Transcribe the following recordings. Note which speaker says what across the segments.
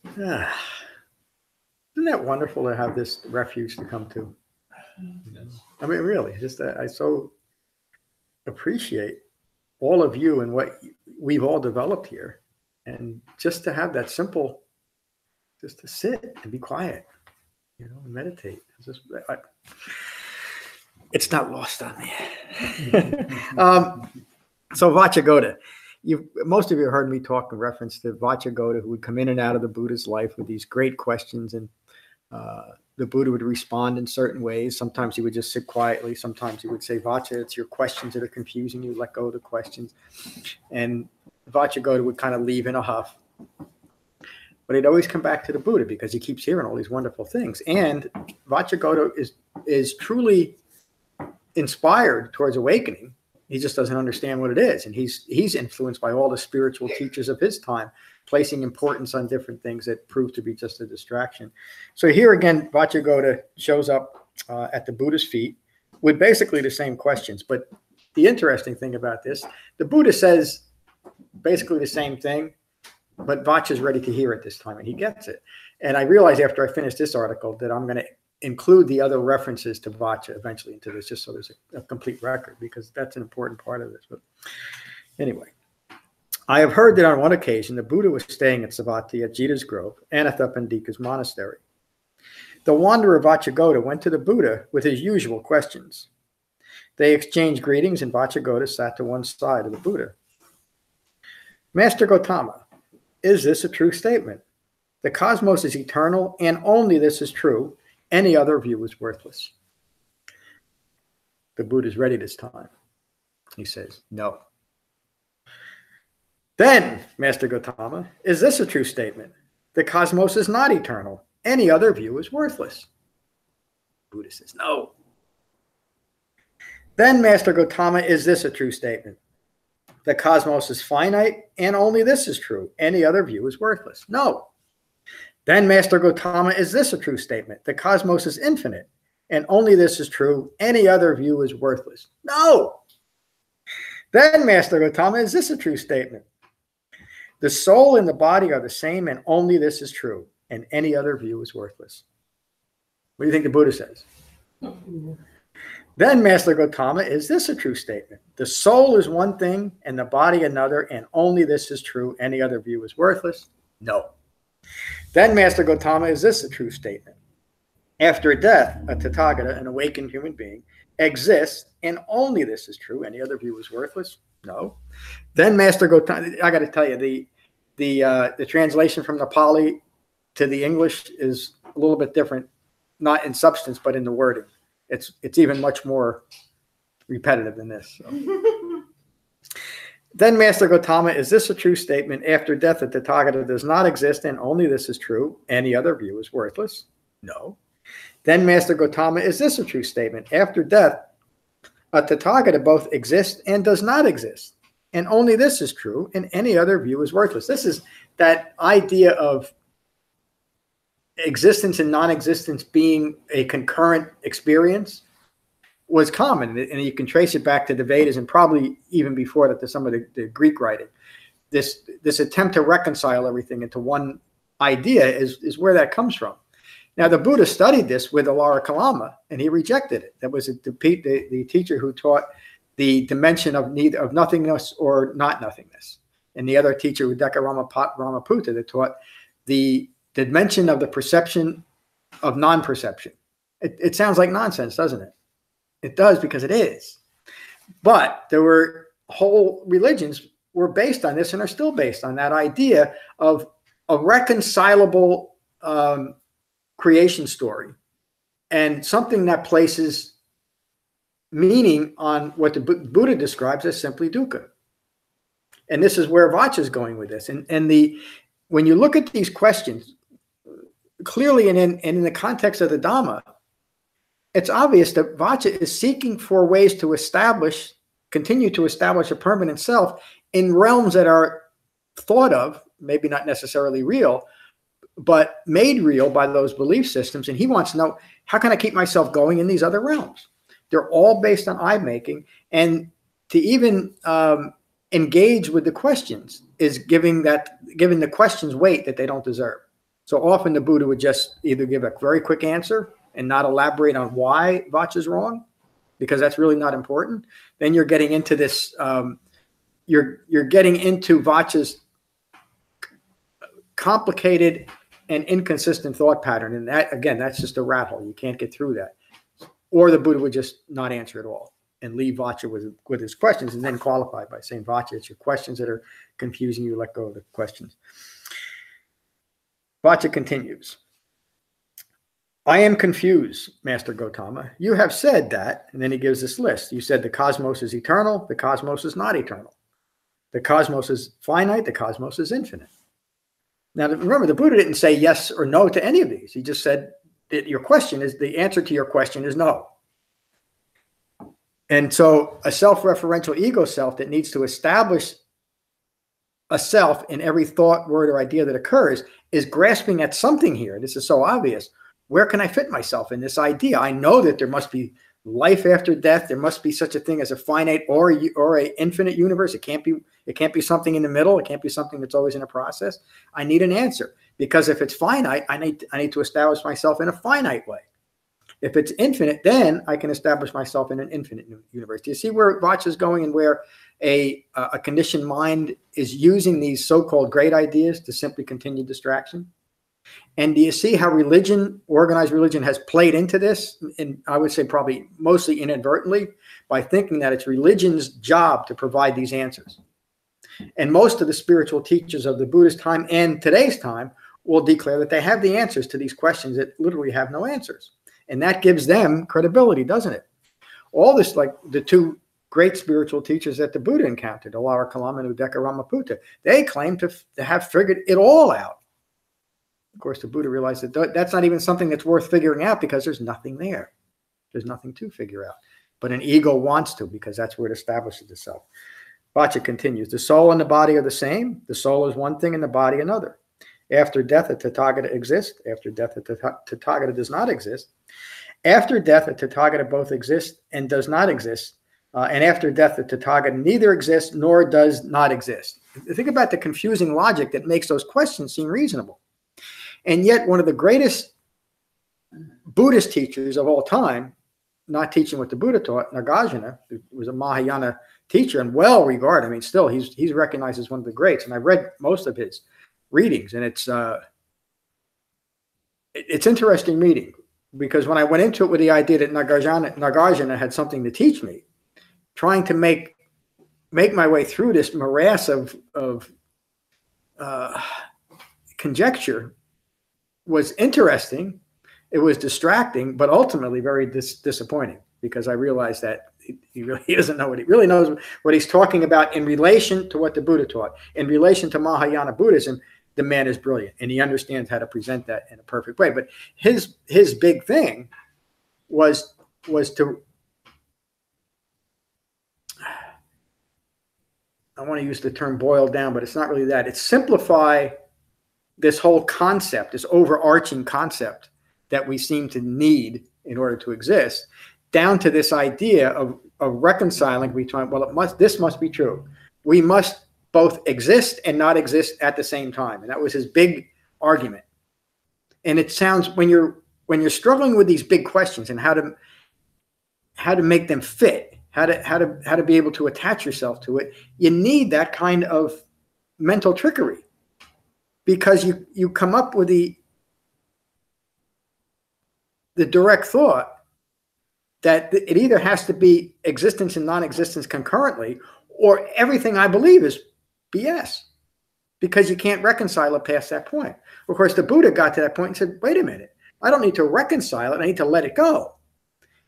Speaker 1: Isn't that wonderful to have this refuge to come to? I mean, really, just I so appreciate all of you and what we've all developed here. And just to have that simple, just to sit and be quiet, and meditate. It's not lost on me. So Vacchagotta, most of you heard me talk in reference to Vacchagotta, who would come in and out of the Buddha's life with these great questions, and the Buddha would respond in certain ways. Sometimes he would just sit quietly. Sometimes he would say, Vaccha, it's your questions that are confusing you. Let go of the questions. And Vacchagotta would kind of leave in a huff. But he'd always come back to the Buddha because he keeps hearing all these wonderful things. And Vacchagotta is truly inspired towards awakening. He just doesn't understand what it is. And he's influenced by all the spiritual teachers of his time, placing importance on different things that prove to be just a distraction. So here again, Vacchagotta shows up at the Buddha's feet with basically the same questions. But the interesting thing about this, the Buddha says basically the same thing, but Vaccha's ready to hear it this time, and he gets it. And I realized after I finished this article that I'm going to include the other references to Vaccha eventually into this, just so there's a complete record, because that's an important part of this. But anyway, I have heard that on one occasion, the Buddha was staying at Savatthi at Jita's Grove, Anathapindika's monastery. The wanderer Vacchagotta went to the Buddha with his usual questions. They exchanged greetings, and Vacchagotta sat to one side of the Buddha. Master Gautama, is this a true statement? The cosmos is eternal, and only this is true. Any other view is worthless. The Buddha is ready this time. He says, no. Then, Master Gautama, is this a true statement? The cosmos is not eternal. Any other view is worthless. The Buddha says, no. Then, Master Gautama, is this a true statement? The cosmos is finite, and only this is true. Any other view is worthless. No. Then, Master Gautama, is this a true statement? The cosmos is infinite, and only this is true. Any other view is worthless. No. Then, Master Gautama, is this a true statement? The soul and the body are the same, and only this is true, and any other view is worthless. What do you think the Buddha says? Then, Master Gautama, is this a true statement? The soul is one thing, and the body another, and only this is true. Any other view is worthless. No. Then, Master Gautama, is this a true statement? After death, a Tathagata, an awakened human being, exists, and only this is true. Any other view is worthless? No. Then, Master Gautama, I got to tell you, the translation from the Pali to the English is a little bit different, not in substance, but in the wording. It's even much more repetitive than this. So. Then, Master Gautama, is this a true statement? After death, a Tathagata does not exist, and only this is true. Any other view is worthless. No. Then, Master Gautama, is this a true statement? After death, a Tathagata both exists and does not exist, and only this is true, and any other view is worthless. This is that idea of existence and non-existence being a concurrent experience was common, and you can trace it back to the Vedas and probably even before that to some of the Greek writing. This attempt to reconcile everything into one idea is where that comes from. Now, the Buddha studied this with Alara Kalama, and he rejected it. That was the teacher who taught the dimension of nothingness or not nothingness, and the other teacher, Udeka Ramaputta, that taught the dimension of the perception of non-perception. It sounds like nonsense, doesn't it? It does, because it is. But there were whole religions were based on this and are still based on that idea of a reconcilable creation story and something that places meaning on what the Buddha describes as simply dukkha. And this is where Vaccha is going with this. And when you look at these questions, clearly and in the context of the Dhamma, it's obvious that Vaccha is seeking for ways to continue to establish a permanent self in realms that are thought of, maybe not necessarily real, but made real by those belief systems. And he wants to know, how can I keep myself going in these other realms? They're all based on I-making. And to even engage with the questions is giving the questions weight that they don't deserve. So often the Buddha would just either give a very quick answer and not elaborate on why Vaccha is wrong, because that's really not important. Then you're getting into this, you're getting into Vaccha's complicated and inconsistent thought pattern. And that, again, that's just a rat hole. You can't get through that. Or the Buddha would just not answer at all and leave Vaccha with his questions, and then qualify by saying, Vaccha, it's your questions that are confusing you. Let go of the questions. Vaccha continues. I am confused, Master Gautama. You have said that, and then he gives this list. You said the cosmos is eternal. The cosmos is not eternal. The cosmos is finite. The cosmos is infinite. Now, remember, the Buddha didn't say yes or no to any of these. He just said that your question is, the answer to your question is no. And so a self-referential ego self that needs to establish a self in every thought, word, or idea that occurs is grasping at something here. This is so obvious. Where can I fit myself in this idea? I know that there must be life after death. There must be such a thing as a finite or a infinite universe. It can't be something in the middle. It can't be something that's always in a process. I need an answer, because if it's finite, I need to establish myself in a finite way. If it's infinite, then I can establish myself in an infinite universe. Do you see where Vaccha is going, and where a conditioned mind is using these so-called great ideas to simply continue distraction? And do you see how religion, organized religion, has played into this? And I would say probably mostly inadvertently, by thinking that it's religion's job to provide these answers. And most of the spiritual teachers of the Buddha's time and today's time will declare that they have the answers to these questions that literally have no answers. And that gives them credibility, doesn't it? All this, like the two great spiritual teachers that the Buddha encountered, Alara Kalama and Udeka Ramaputta, they claim to have figured it all out. Of course, the Buddha realized that that's not even something that's worth figuring out, because there's nothing there. There's nothing to figure out. But an ego wants to, because that's where it establishes itself. Vaccha continues. The soul and the body are the same. The soul is one thing and the body another. After death, a Tathagata exists. After death, a Tathagata does not exist. After death, a Tathagata both exists and does not exist. And after death, the Tathagata neither exists nor does not exist. Think about the confusing logic that makes those questions seem reasonable. And yet one of the greatest Buddhist teachers of all time, not teaching what the Buddha taught, Nagarjuna, who was a Mahayana teacher and well regarded. I mean, still, he's recognized as one of the greats. And I read most of his readings, and it's interesting reading, because when I went into it with the idea that Nagarjuna had something to teach me, trying to make my way through this morass of conjecture was interesting. It was distracting, but ultimately very disappointing, because I realized that he really doesn't know what he really knows, what he's talking about in relation to what the Buddha taught. In relation to Mahayana Buddhism, the man is brilliant, and he understands how to present that in a perfect way. But his big thing was to, I want to use the term boil down, but it's not really that. It's simplify this whole concept, this overarching concept that we seem to need in order to exist, down to this idea of reconciling between, well, this must be true. We must both exist and not exist at the same time. And that was his big argument. And it sounds, when you're struggling with these big questions and how to make them fit, how to be able to attach yourself to it, you need that kind of mental trickery, because you come up with the direct thought that it either has to be existence and non-existence concurrently, or everything I believe is BS, because you can't reconcile it past that point. Of course, the Buddha got to that point and said, wait a minute, I don't need to reconcile it, I need to let it go.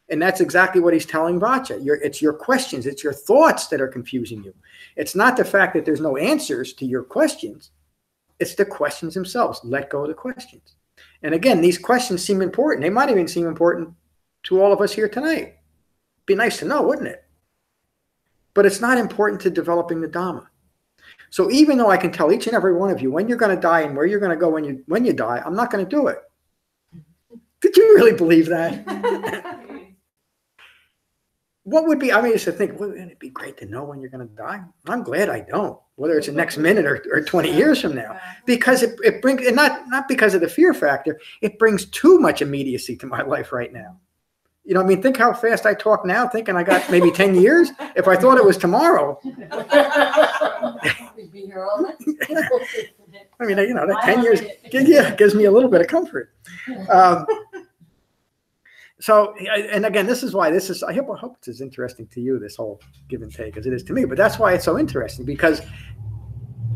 Speaker 1: And that's exactly what he's telling Vaccha. It's your questions, it's your thoughts that are confusing you. It's not the fact that there's no answers to your questions, it's the questions themselves. Let go of the questions. And again, these questions seem important. They might even seem important to all of us here tonight. Be nice to know, wouldn't it? But it's not important to developing the Dhamma. So even though I can tell each and every one of you when you're going to die and where you're going to go when you die, I'm not going to do it. Did you really believe that? what would be, I mean, I used to think, wouldn't it be great to know when you're going to die? I'm glad I don't, whether it's the next minute or 20 years from now, because it brings, and not because of the fear factor, it brings too much immediacy to my life right now. You know, I mean, think how fast I talk now, thinking I got maybe 10 years. If I thought it was tomorrow.
Speaker 2: We'd be here all night.
Speaker 1: I mean, you know, that 10 years gives me a little bit of comfort. So, and again, this is why I hope it's as interesting to you, this whole give and take, as it is to me. But that's why it's so interesting, because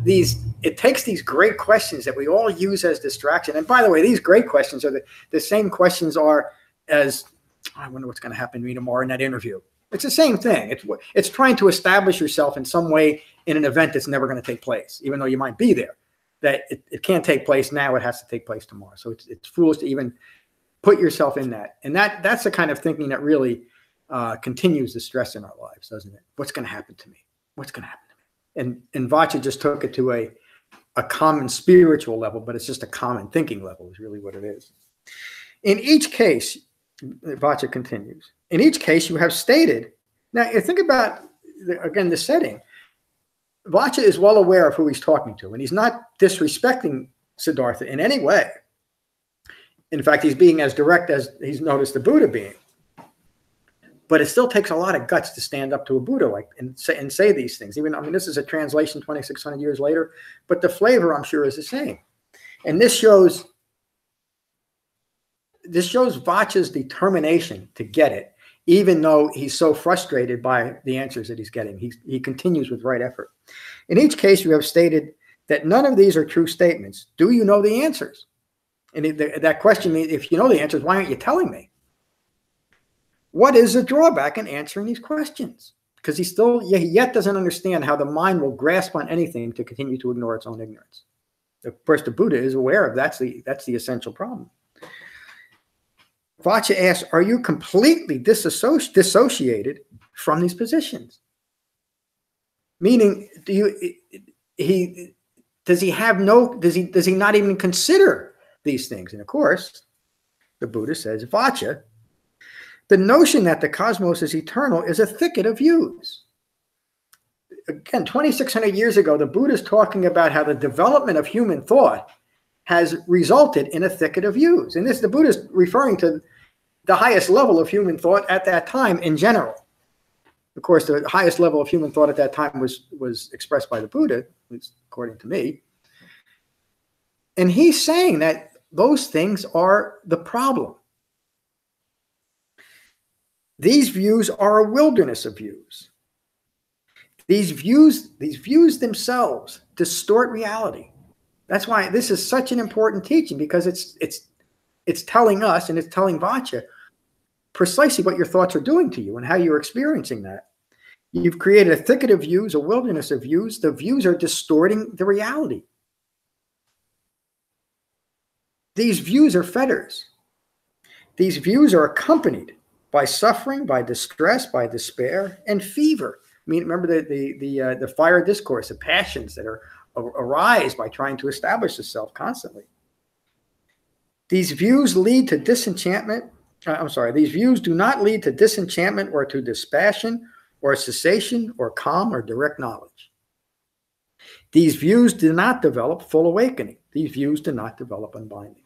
Speaker 1: it takes these great questions that we all use as distraction. And by the way, these great questions are the same questions as, I wonder what's going to happen to me tomorrow in that interview. It's the same thing. It's trying to establish yourself in some way in an event that's never going to take place, even though you might be there. That it can't take place now, it has to take place tomorrow. So it's foolish to even put yourself in that. And that's the kind of thinking that really continues the stress in our lives, doesn't it? What's going to happen to me? What's going to happen to me? And Vaccha just took it to a common spiritual level, but it's just a common thinking level is really what it is. In each case, Vaccha continues, in each case you have stated, now you think about, again, the setting. Vaccha is well aware of who he's talking to, and he's not disrespecting Siddhartha in any way. In fact, he's being as direct as he's noticed the Buddha being. But it still takes a lot of guts to stand up to a Buddha and say these things. Even, I mean, this is a translation 2,600 years later, but the flavor, I'm sure, is the same. And this shows Vaccha's determination to get it, even though he's so frustrated by the answers that he's getting. He continues with right effort. In each case, you have stated that none of these are true statements. Do you know the answers? And that question means, if you know the answers, why aren't you telling me? What is the drawback in answering these questions? Because he yet doesn't understand how the mind will grasp on anything to continue to ignore its own ignorance. Of course, the Buddha is aware of that's the essential problem. Vaccha asks, are you completely dissociated from these positions? Meaning, does he not even consider these things? And of course, the Buddha says, Vaccha, the notion that the cosmos is eternal is a thicket of views. Again, 2,600 years ago, the Buddha is talking about how the development of human thought has resulted in a thicket of views. And the Buddha is referring to the highest level of human thought at that time in general. Of course, the highest level of human thought at that time was expressed by the Buddha, at least according to me. And he's saying that those things are the problem. These views are a wilderness of views. These views themselves distort reality. That's why this is such an important teaching, because it's telling us, and it's telling Vaccha precisely what your thoughts are doing to you and how you're experiencing that. You've created a thicket of views, a wilderness of views. The views are distorting the reality. These views are fetters. These views are accompanied by suffering, by distress, by despair, and fever. I mean, remember the fire discourse, the passions that arise by trying to establish the self constantly. These views lead to disenchantment. These views do not lead to disenchantment or to dispassion or cessation or calm or direct knowledge. These views do not develop full awakening. These views do not develop unbinding.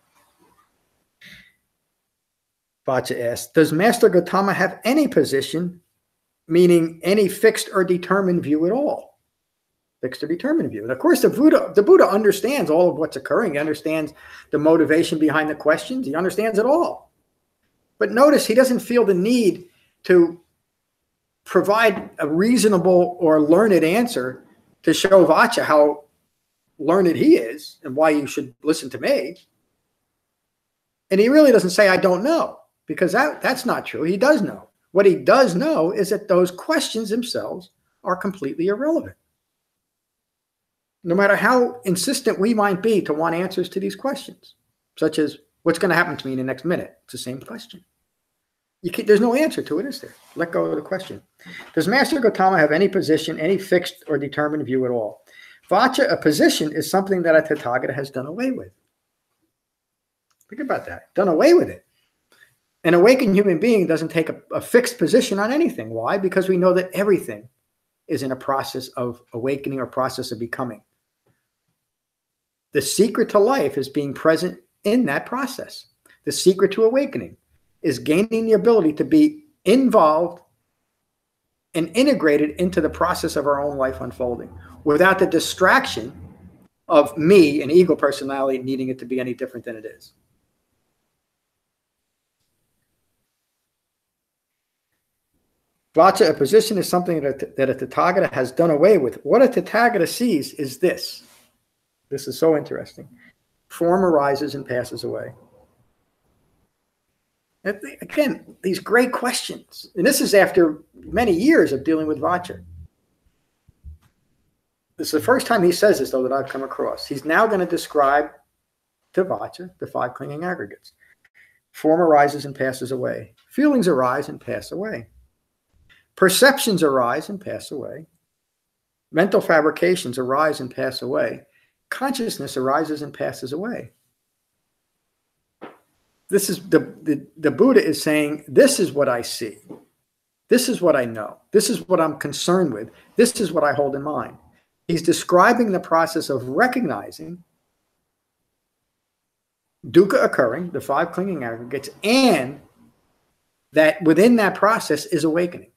Speaker 1: Vaccha asks, does Master Gautama have any position, meaning any fixed or determined view at all? Fixed or determined view. And of course, the Buddha understands all of what's occurring. He understands the motivation behind the questions. He understands it all. But notice he doesn't feel the need to provide a reasonable or learned answer to show Vaccha how learned he is and why you should listen to me. And he really doesn't say, I don't know, because that's not true. He does know. What he does know is that those questions themselves are completely irrelevant. No matter how insistent we might be to want answers to these questions, such as what's going to happen to me in the next minute, it's the same question. There's no answer to it, is there? Let go of the question. Does Master Gautama have any position, any fixed or determined view at all? Vaccha, a position is something that a Tathagata has done away with. Think about that. Done away with it. An awakened human being doesn't take a fixed position on anything. Why? Because we know that everything is in a process of awakening or process of becoming. The secret to life is being present in that process. The secret to awakening is gaining the ability to be involved and integrated into the process of our own life unfolding without the distraction of me, an ego personality, needing it to be any different than it is. Vaccha, a position, is something that a Tathagata has done away with. What a Tathagata sees is this. This is so interesting. Form arises and passes away. And again, these great questions. And this is after many years of dealing with Vaccha. This is the first time he says this, though, that I've come across. He's now going to describe to Vaccha the 5 clinging aggregates. Form arises and passes away. Feelings arise and pass away. Perceptions arise and pass away. Mental fabrications arise and pass away. Consciousness arises and passes away. This is the Buddha is saying, this is what I see. This is what I know. This is what I'm concerned with. This is what I hold in mind. He's describing the process of recognizing dukkha occurring, the 5 clinging aggregates, and that within that process is awakening.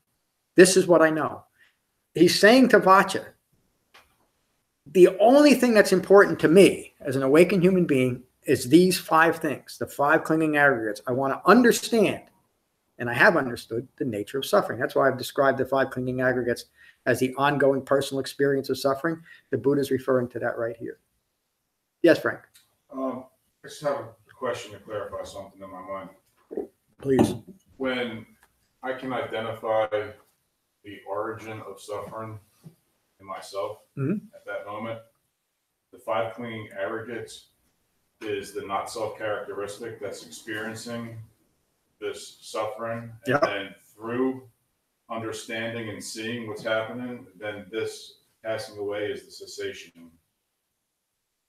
Speaker 1: This is what I know. He's saying to Vaccha, the only thing that's important to me as an awakened human being is these 5 things, the 5 clinging aggregates. I want to understand, and I have understood, the nature of suffering. That's why I've described the 5 clinging aggregates as the ongoing personal experience of suffering. The Buddha is referring to that right here. Yes, Frank?
Speaker 2: I just have a question to clarify something in my mind.
Speaker 1: Please.
Speaker 2: When I can identify the origin of suffering in myself at that moment, the 5 clinging aggregates is the not self characteristic that's experiencing this suffering, and then through understanding and seeing what's happening, then this passing away is the cessation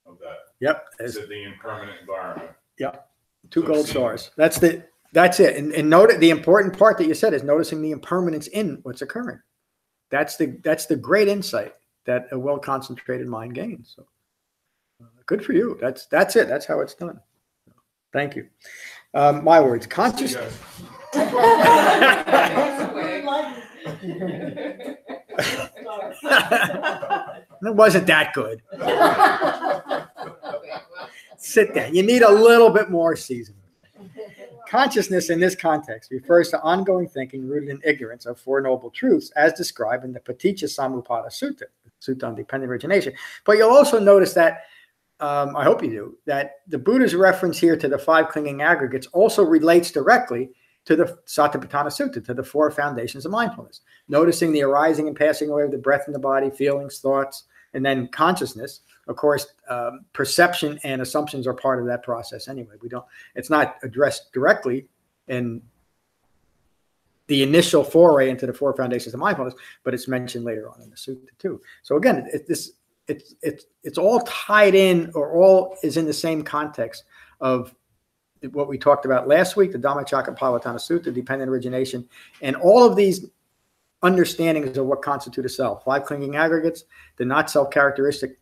Speaker 2: of that.
Speaker 1: Yep.
Speaker 2: Is it the impermanent environment?
Speaker 1: Yep. 2 gold stars. That's it. And note the important part that you said is noticing the impermanence in what's occurring. That's the great insight that a well concentrated mind gains. So good for you. That's it. That's how it's done. Thank you. My words, conscious. It wasn't that good. Sit down. You need a little bit more seasoning. Consciousness in this context refers to ongoing thinking rooted in ignorance of 4 noble truths as described in the Paticca-Samuppada Sutta, Sutta on Dependent Origination. But you'll also notice that, I hope you do, that the Buddha's reference here to the 5 clinging aggregates also relates directly to the Satipatthana Sutta, to the 4 foundations of mindfulness. Noticing the arising and passing away of the breath in the body, feelings, thoughts, and then consciousness. Of course, perception and assumptions are part of that process anyway. It's not addressed directly in the initial foray into the 4 foundations of mindfulness, but it's mentioned later on in the sutta too. So again, it's all tied in, or all is in the same context of what we talked about last week, the Dhammacakkappavattana Sutta, dependent origination, and all of these understandings of what constitute a self. 5 clinging aggregates, the not self characteristic,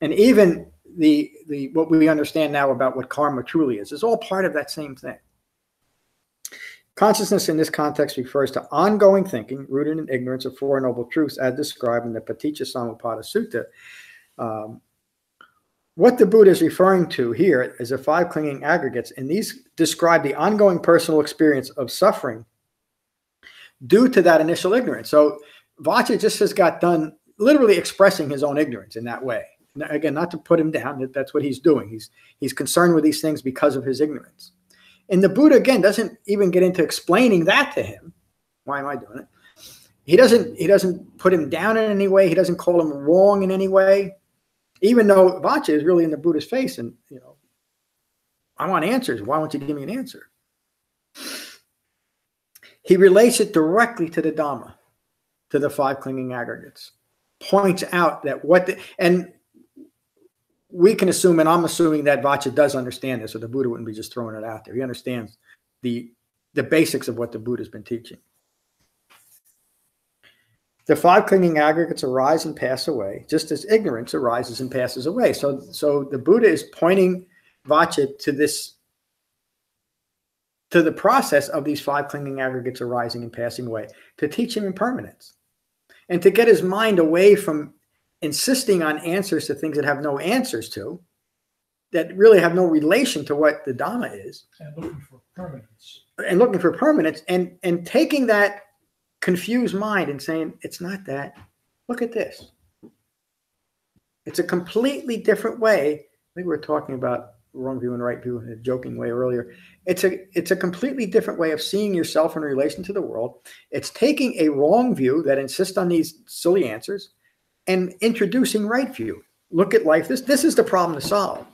Speaker 1: and even the what we understand now about what karma truly is all part of that same thing. Consciousness in this context refers to ongoing thinking rooted in ignorance of 4 noble truths as described in the Paticca-Samuppada Sutta. What the Buddha is referring to here is the 5 clinging aggregates, and these describe the ongoing personal experience of suffering due to that initial ignorance. So Vaccha just has got done literally expressing his own ignorance in that way. Again, not to put him down, that's what he's doing. He's concerned with these things because of his ignorance. And the Buddha, again, doesn't even get into explaining that to him. Why am I doing it? He doesn't put him down in any way. He doesn't call him wrong in any way. Even though Vaccha is really in the Buddha's face and, I want answers. Why won't you give me an answer? He relates it directly to the Dhamma, to the 5 clinging aggregates. Points out that and we can assume, and I'm assuming that Vaccha does understand this, or the Buddha wouldn't be just throwing it out there. He understands the the basics of what the Buddha's been teaching. The 5 clinging aggregates arise and pass away, just as ignorance arises and passes away. So the Buddha is pointing Vaccha to the process of these 5 clinging aggregates arising and passing away, to teach him impermanence, and to get his mind away from insisting on answers to things that have no answers to, that really have no relation to what the Dhamma is.
Speaker 3: And looking for permanence.
Speaker 1: And looking for permanence, and taking that confused mind and saying, it's not that. Look at this. It's a completely different way. I think we were talking about wrong view and right view in a joking way earlier. It's a completely different way of seeing yourself in relation to the world. It's taking a wrong view that insists on these silly answers and introducing right view. Look at life. This is the problem to solve.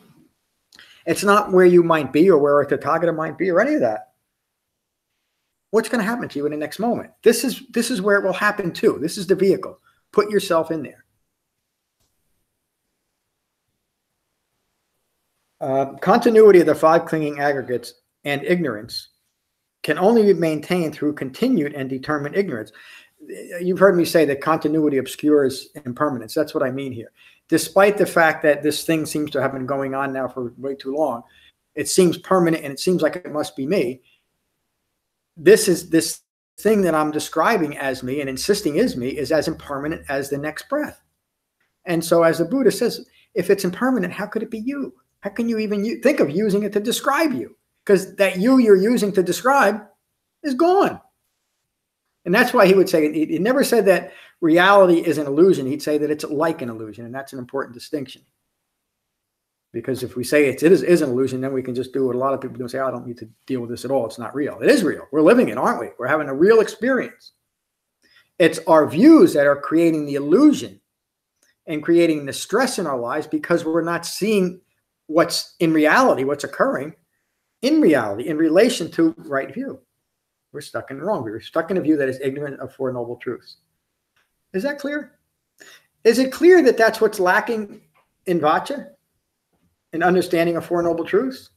Speaker 1: It's not where you might be or where a Tathagata might be or any of that. What's going to happen to you in the next moment? This is where it will happen too. This is the vehicle. Put yourself in there. Continuity of the 5 clinging aggregates and ignorance can only be maintained through continued and determined ignorance. You've heard me say that continuity obscures impermanence. That's what I mean here. Despite the fact that this thing seems to have been going on now for way too long, it seems permanent and it seems like it must be me. This thing that I'm describing as me and insisting is me is as impermanent as the next breath. And so as the Buddha says, if it's impermanent, how could it be you? How can you even think of using it to describe you? Because that you're using to describe is gone. And that's why he would say, he never said that reality is an illusion. He'd say that it's like an illusion. And that's an important distinction. Because if we say it is an illusion, then we can just do what a lot of people do and say, I don't need to deal with this at all. It's not real. It is real. We're living it, aren't we? We're having a real experience. It's our views that are creating the illusion and creating the stress in our lives because we're not seeing what's in reality, what's occurring in reality in relation to right view. We're stuck in the wrong view. We're stuck in a view that is ignorant of 4 noble truths. Is that clear? Is it clear that that's what's lacking in Vaccha? An understanding of 4 noble truths?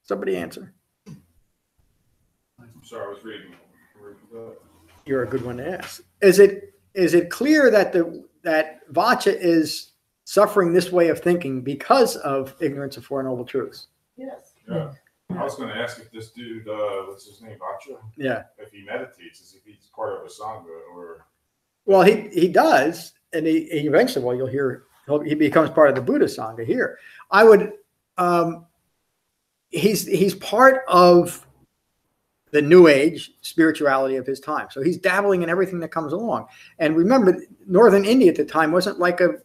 Speaker 1: Somebody answer.
Speaker 2: I'm sorry, I was reading.
Speaker 1: You're a good one to ask. Is it clear that that Vaccha is suffering this way of thinking because of ignorance of 4 noble truths?
Speaker 4: Yes.
Speaker 2: Yeah. I was going to ask if this dude, what's his name, Vaccha?
Speaker 1: Yeah.
Speaker 2: If he meditates, if he's part of a Sangha or...
Speaker 1: Well, he does, and he eventually, well, you'll hear, he becomes part of the Buddha Sangha here. I would, he's part of the New Age spirituality of his time. So he's dabbling in everything that comes along. And remember, Northern India at the time wasn't like a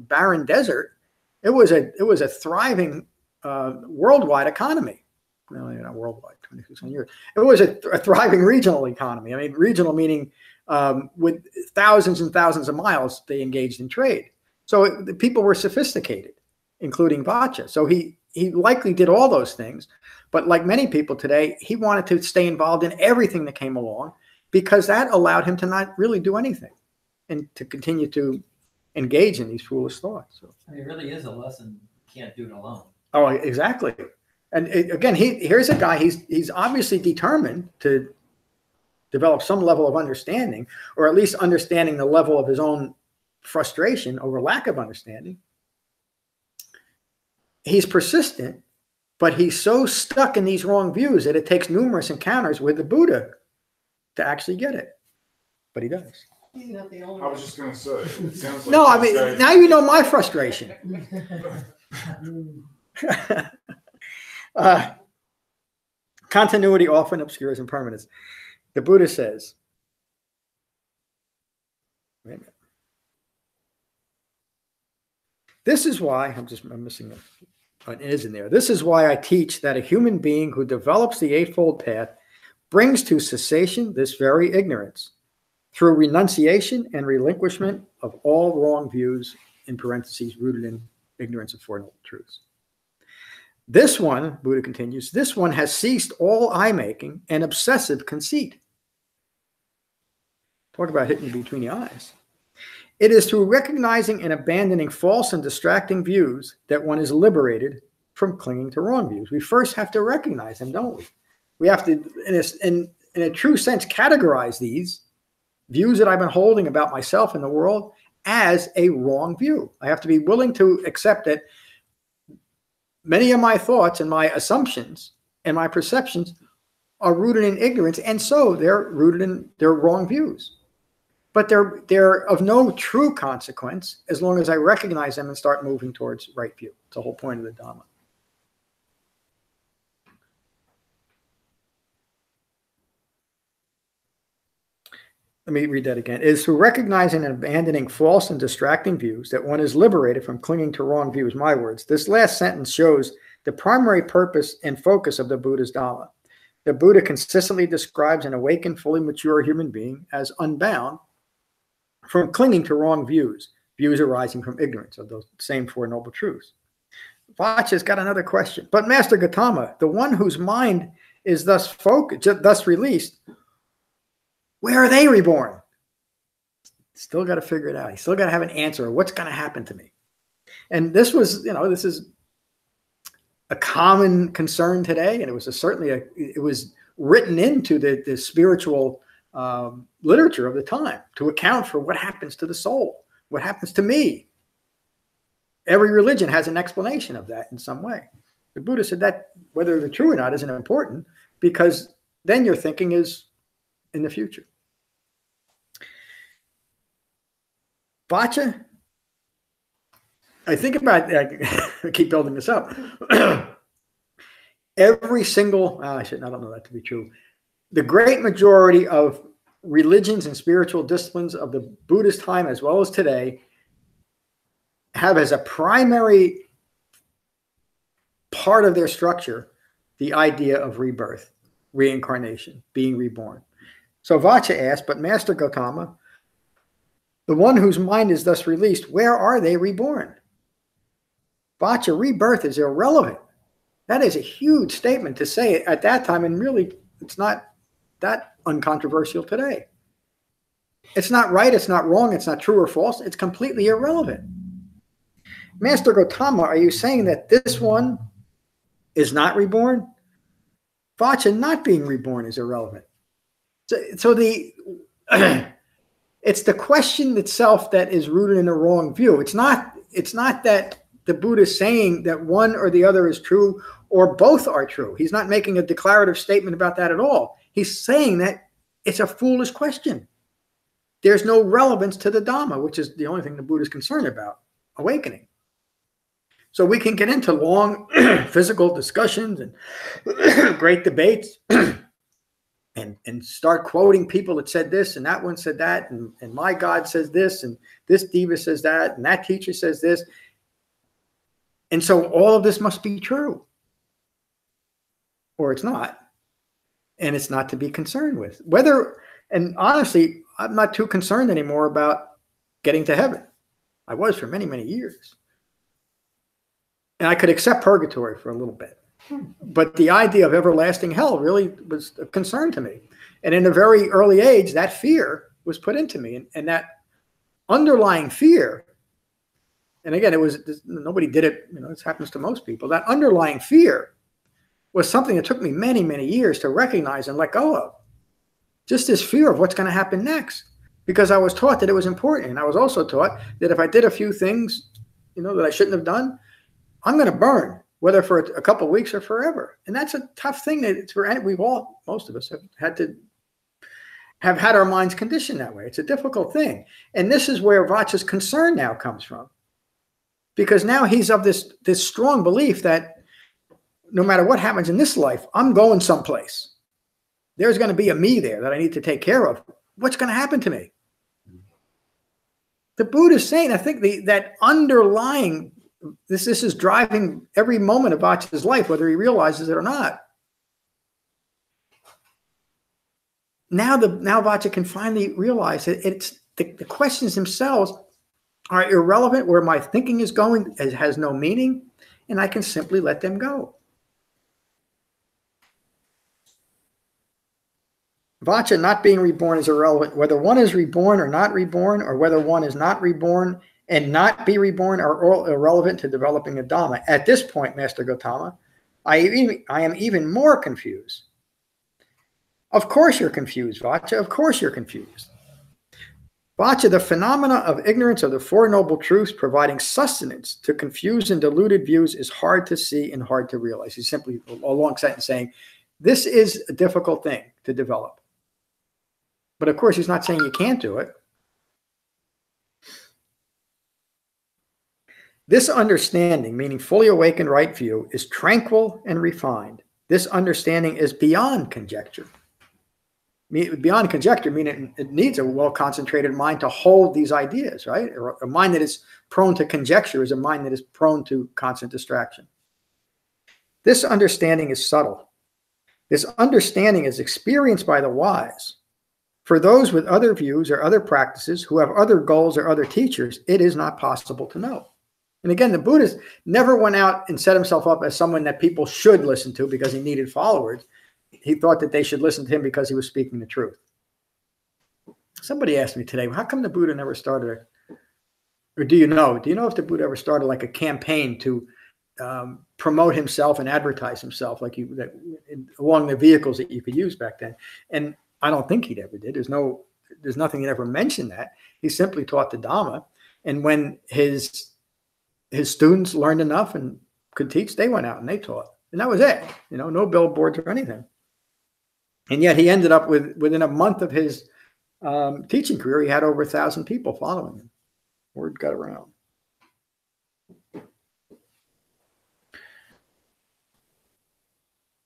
Speaker 1: barren desert. It was a thriving worldwide economy. Well, not worldwide, 2600 years. It was a thriving regional economy. I mean, regional meaning with thousands and thousands of miles they engaged in trade. So the people were sophisticated, including Vaccha. So he likely did all those things. But like many people today, he wanted to stay involved in everything that came along because that allowed him to not really do anything and to continue to engage in these foolish thoughts. So,
Speaker 4: I mean, it really is a lesson. You can't do it alone.
Speaker 1: Oh, exactly. And again, here's a guy, he's obviously determined to develop some level of understanding, or at least understanding the level of his own frustration over lack of understanding. He's persistent, but he's so stuck in these wrong views that it takes numerous encounters with the Buddha to actually get it. But he does.
Speaker 4: He's not the only
Speaker 2: I was just going to say, it sounds like...
Speaker 1: No, I mean, now you know my frustration. Continuity often obscures impermanence. The Buddha says, wait a minute. This is why, I'm missing an is in there. This is why I teach that a human being who develops the Eightfold Path brings to cessation this very ignorance through renunciation and relinquishment of all wrong views, in parentheses, rooted in ignorance of 4 noble truths. This one, Buddha continues, this one has ceased all eye-making and obsessive conceit. Talk about hitting you between the eyes. It is through recognizing and abandoning false and distracting views that one is liberated from clinging to wrong views. We first have to recognize them, don't we? We have to, in a true sense, categorize these views that I've been holding about myself and the world as a wrong view. I have to be willing to accept that many of my thoughts and my assumptions and my perceptions are rooted in ignorance, and so they're rooted in their wrong views. But they're of no true consequence as long as I recognize them and start moving towards right view. It's the whole point of the Dhamma. Let me read that again. It is through recognizing and abandoning false and distracting views that one is liberated from clinging to wrong views. My words. This last sentence shows the primary purpose and focus of the Buddha's Dhamma. The Buddha consistently describes an awakened, fully mature human being as unbound from clinging to wrong views, views arising from ignorance of those same Four Noble Truths. Vaccha's got another question. But Master Gautama, the one whose mind is thus focused, thus released, where are they reborn? Still got to figure it out. You still got to have an answer. What's going to happen to me? And this was, this is a common concern today, and it was it was written into the spiritual literature of the time to account for what happens to the soul, what happens to me. Every religion has an explanation of that in some way. The Buddha said that whether they're true or not isn't important, because then your thinking is in the future. Vaccha, I think about, I keep building this up. Every single, I don't know that to be true. The great majority of religions and spiritual disciplines of the Buddhist time, as well as today, have as a primary part of their structure the idea of rebirth, reincarnation, being reborn. So Vaccha asked, but Master Gautama, the one whose mind is thus released, where are they reborn? Vaccha, rebirth is irrelevant. That is a huge statement to say at that time, and really it's not that uncontroversial today. It's not right, it's not wrong, it's not true or false, it's completely irrelevant. Master Gautama, are you saying that this one is not reborn? Vaccha, not being reborn is irrelevant. So it's the question itself that is rooted in a wrong view. It's not that the Buddha is saying that one or the other is true or both are true. He's not making a declarative statement about that at all. He's saying that it's a foolish question. There's no relevance to the Dhamma, which is the only thing the Buddha is concerned about, awakening. So we can get into long physical discussions and great debates and start quoting people that said this and that one said that, and my God says this, and this diva says that, and that teacher says this. And so all of this must be true. Or it's not. And it's not to be concerned with. And honestly, I'm not too concerned anymore about getting to heaven. I was for many, many years. And I could accept purgatory for a little bit. But the idea of everlasting hell really was a concern to me. And in a very early age, that fear was put into me. And that underlying fear, and again, nobody did it, this happens to most people. That underlying fear was something that took me many, many years to recognize and let go of. Just this fear of what's going to happen next. Because I was taught that it was important. And I was also taught that if I did a few things, that I shouldn't have done, I'm going to burn, whether for a couple of weeks or forever. And that's a tough thing that most of us have had our minds conditioned that way. It's a difficult thing. And this is where Vaccha's concern now comes from. Because now he's of this strong belief that no matter what happens in this life, I'm going someplace. There's going to be a me there that I need to take care of. What's going to happen to me? The Buddha is saying, I think that underlying, this is driving every moment of Vaccha's life, whether he realizes it or not. Now Vaccha can finally realize that it's the questions themselves are irrelevant, where my thinking is going, it has no meaning, and I can simply let them go. Vaccha, not being reborn is irrelevant. Whether one is reborn or not reborn, or whether one is not reborn and not be reborn, are all irrelevant to developing a Dhamma. At this point, Master Gautama, I am even more confused. Of course you're confused, Vaccha. Of course you're confused. Vaccha, the phenomena of ignorance of the Four Noble Truths providing sustenance to confused and deluded views is hard to see and hard to realize. He's simply a long sentence saying, this is a difficult thing to develop. But of course, he's not saying you can't do it. This understanding, meaning fully awakened right view, is tranquil and refined. This understanding is beyond conjecture. Beyond conjecture, meaning it needs a well-concentrated mind to hold these ideas, right? A mind that is prone to conjecture is a mind that is prone to constant distraction. This understanding is subtle. This understanding is experienced by the wise. For those with other views or other practices who have other goals or other teachers, it is not possible to know. And again, the Buddha never went out and set himself up as someone that people should listen to because he needed followers. He thought that they should listen to him because he was speaking the truth. Somebody asked me today, how come the Buddha never started, or do you know if the Buddha ever started like a campaign to promote himself and advertise himself along the vehicles that you could use back then? And I don't think he ever did. There's nothing that ever mentioned that. He simply taught the Dhamma. And when his students learned enough and could teach, they went out and they taught. And that was it. No billboards or anything. And yet he ended up within a month of his teaching career, he had over 1,000 people following him. Word got around.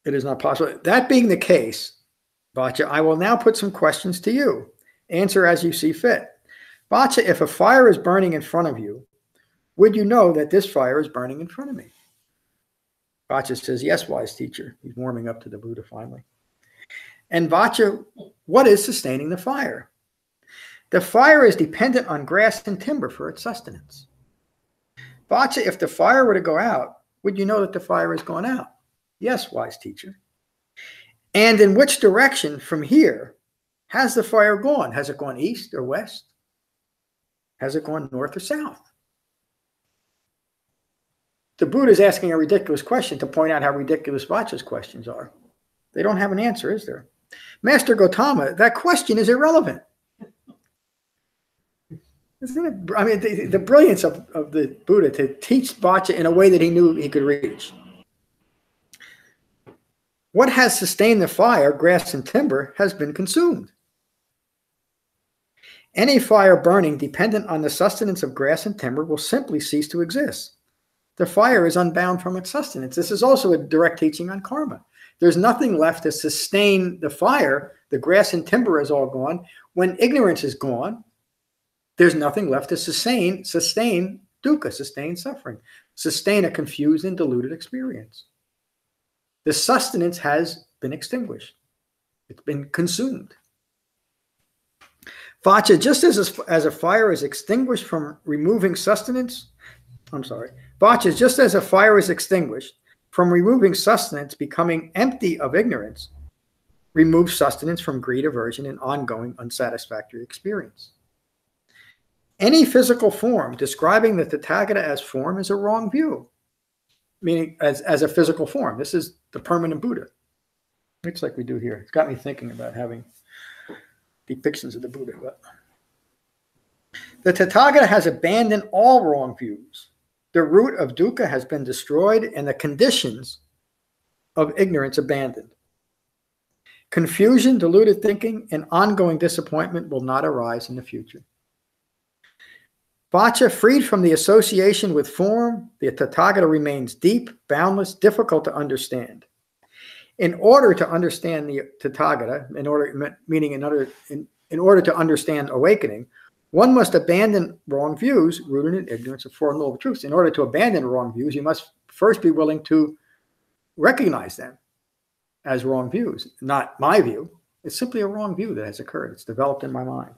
Speaker 1: It is not possible. That being the case, Vaccha, I will now put some questions to you. Answer as you see fit. Vaccha, if a fire is burning in front of you, would you know that this fire is burning in front of me? Vaccha says, yes, wise teacher. He's warming up to the Buddha finally. And Vaccha, what is sustaining the fire? The fire is dependent on grass and timber for its sustenance. Vaccha, if the fire were to go out, would you know that the fire is going out? Yes, wise teacher. And in which direction from here has the fire gone? Has it gone east or west? Has it gone north or south? The Buddha is asking a ridiculous question to point out how ridiculous Vaccha's questions are. They don't have an answer, is there? Master Gautama, that question is irrelevant. Isn't it? I mean, the brilliance of the Buddha to teach Vaccha in a way that he knew he could reach. What has sustained the fire, grass and timber, has been consumed. Any fire burning dependent on the sustenance of grass and timber will simply cease to exist. The fire is unbound from its sustenance. This is also a direct teaching on karma. There's nothing left to sustain the fire. The grass and timber is all gone. When ignorance is gone, there's nothing left to sustain dukkha, sustain suffering, sustain a confused and deluded experience. The sustenance has been extinguished. It's been consumed. Vaccha, just as a fire is extinguished from removing sustenance, Vaccha, just as a fire is extinguished from removing sustenance, becoming empty of ignorance, removes sustenance from greed, aversion, and ongoing unsatisfactory experience. Any physical form describing the Tathagata as form is a wrong view, meaning as a physical form. This is the permanent Buddha. Looks like we do here. It's got me thinking about having depictions of the Buddha. But the Tathagata has abandoned all wrong views. The root of dukkha has been destroyed and the conditions of ignorance abandoned. Confusion, deluded thinking, and ongoing disappointment will not arise in the future. Vaccha, freed from the association with form, the Tathagata remains deep, boundless, difficult to understand. In order to understand the Tathagata, in order to understand awakening, one must abandon wrong views rooted in ignorance of Four Noble Truths. In order to abandon wrong views, you must first be willing to recognize them as wrong views. Not my view. It's simply a wrong view that has occurred. It's developed in my mind.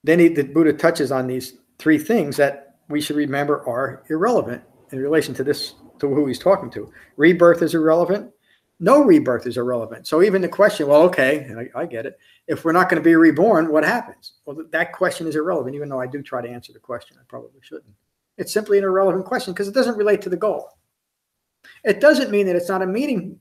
Speaker 1: Then the Buddha touches on these three things that we should remember are irrelevant in relation to who he's talking to. Rebirth is irrelevant. No rebirth is irrelevant. So even the question, well, okay, I get it. If we're not going to be reborn, what happens? Well, that question is irrelevant, even though I do try to answer the question. I probably shouldn't. It's simply an irrelevant question because it doesn't relate to the goal. It doesn't mean that it's not a meaning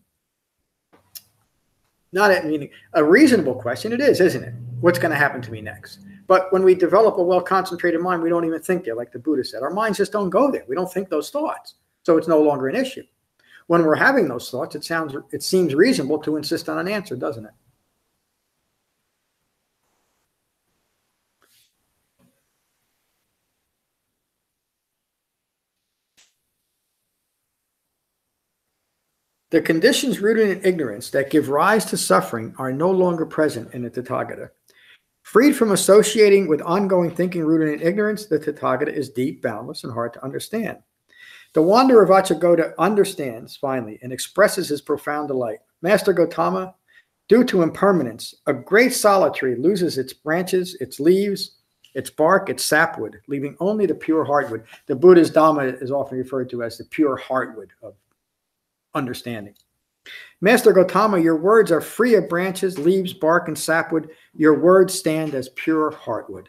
Speaker 1: Not a, meaning a reasonable question. It is, isn't it? What's going to happen to me next? But when we develop a well-concentrated mind, we don't even think there, like the Buddha said. Our minds just don't go there. We don't think those thoughts. So it's no longer an issue. When we're having those thoughts, it seems reasonable to insist on an answer, doesn't it? The conditions rooted in ignorance that give rise to suffering are no longer present in the Tathagata. Freed from associating with ongoing thinking rooted in ignorance, the Tathagata is deep, boundless, and hard to understand. The wanderer Vacchagotta understands, finally, and expresses his profound delight. Master Gautama, due to impermanence, a great solid tree loses its branches, its leaves, its bark, its sapwood, leaving only the pure heartwood. The Buddha's Dhamma is often referred to as the pure heartwood of understanding. Master Gautama, your words are free of branches, leaves, bark, and sapwood. Your words stand as pure heartwood.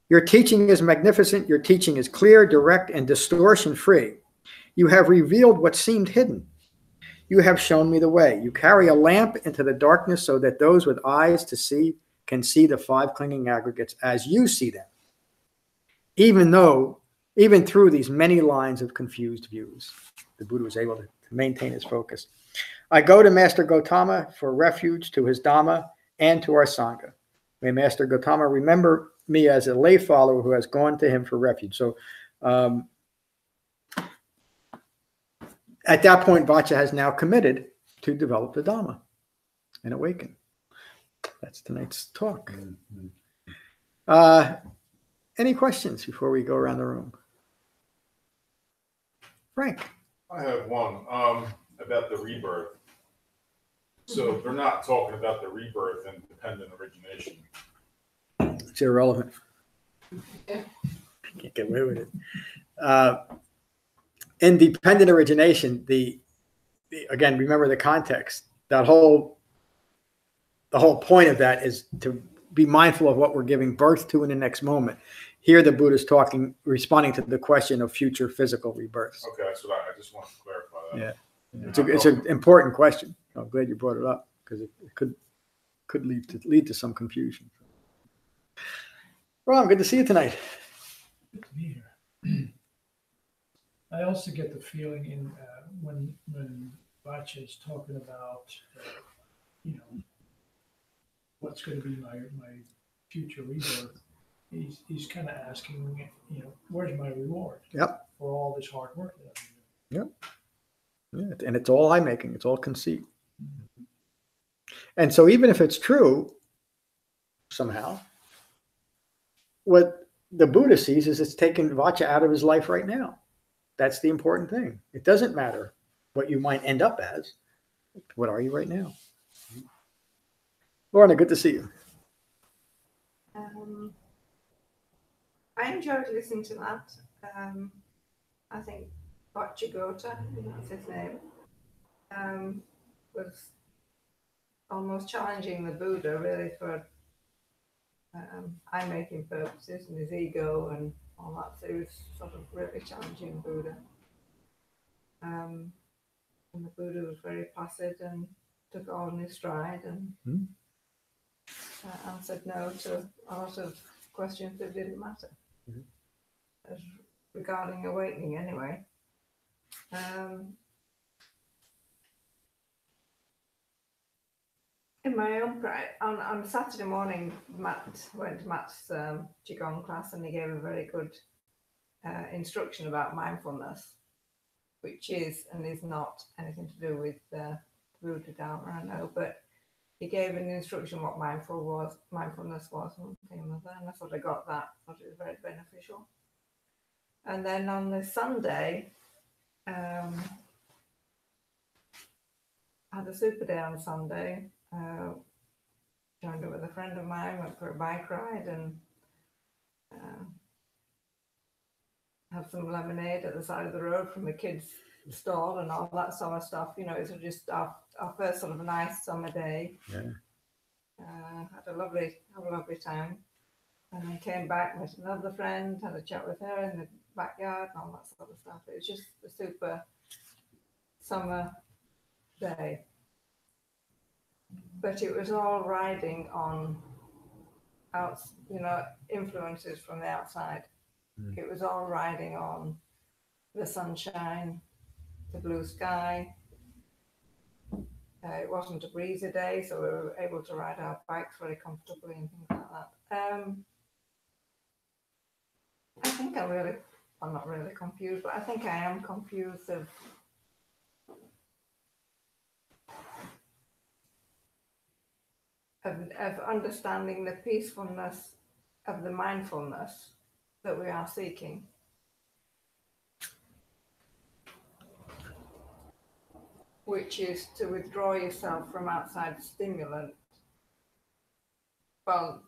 Speaker 1: Your teaching is magnificent. Your teaching is clear, direct, and distortion-free. You have revealed what seemed hidden. You have shown me the way. You carry a lamp into the darkness so that those with eyes to see can see the five clinging aggregates as you see them, even through these many lines of confused views. The Buddha was able to maintain his focus. I go to Master Gautama for refuge, to his Dhamma, and to our Sangha. May Master Gautama remember me as a lay follower who has gone to him for refuge. So at that point, Vaccha has now committed to develop the Dhamma and awaken. That's tonight's talk. Any questions before we go around the room? Frank.
Speaker 2: I have one about the rebirth. So they're not talking about the rebirth and dependent origination.
Speaker 1: It's irrelevant. Can't get away with it. In dependent origination, again, remember the context. The whole point of that is to be mindful of what we're giving birth to in the next moment. Here, the Buddha is responding to the question of future physical rebirths.
Speaker 2: Okay, that's what I just want to clarify that.
Speaker 1: Yeah, it's an important question. I'm glad you brought it up because it could lead to some confusion. Ron, good to see you tonight.
Speaker 3: Good to be here. I also get the feeling when Vaccha is talking about, what's going to be my future rebirth. He's kind of asking, where's my reward?
Speaker 1: Yep.
Speaker 3: For all this hard work that I'm doing.
Speaker 1: Yep. Yeah, and it's all eye making. It's all conceit. Mm-hmm. And so even if it's true, somehow, what the Buddha sees is it's taking Vaccha out of his life right now. That's the important thing. It doesn't matter what you might end up as. What are you right now? Lorna, good to see you.
Speaker 5: I enjoyed listening to that. I think Vacchagotta, that's his name, was almost challenging the Buddha really for eye-making purposes and his ego and all that. So he was sort of really challenging the Buddha. And the Buddha was very placid and took it all in his stride and answered no to a lot of questions that didn't matter. As regarding awakening anyway. In my own practice, on Saturday morning, Matt went to Matt's Qigong class and he gave a very good instruction about mindfulness, which is and is not anything to do with Buddha Dhamma, I know, but he gave an instruction what mindfulness was, and I thought I got that. I thought it was very beneficial. And then on the Sunday, I had a super day on Sunday. Joined up with a friend of mine, went for a bike ride and had some lemonade at the side of the road from the kids' stall and all that sort of stuff. It was just our first sort of nice summer day.
Speaker 1: Yeah.
Speaker 5: Had a lovely time. And then came back, met another friend, had a chat with her in the backyard and all that sort of stuff. It was just a super summer day. but it was all riding on influences from the outside. It was all riding on the sunshine, the blue sky. It wasn't a breezy day, so we were able to ride our bikes very comfortably and things like that. I think I'm not really confused, but I think I am confused of understanding the peacefulness of the mindfulness that we are seeking. Which is to withdraw yourself from outside stimulant. Well,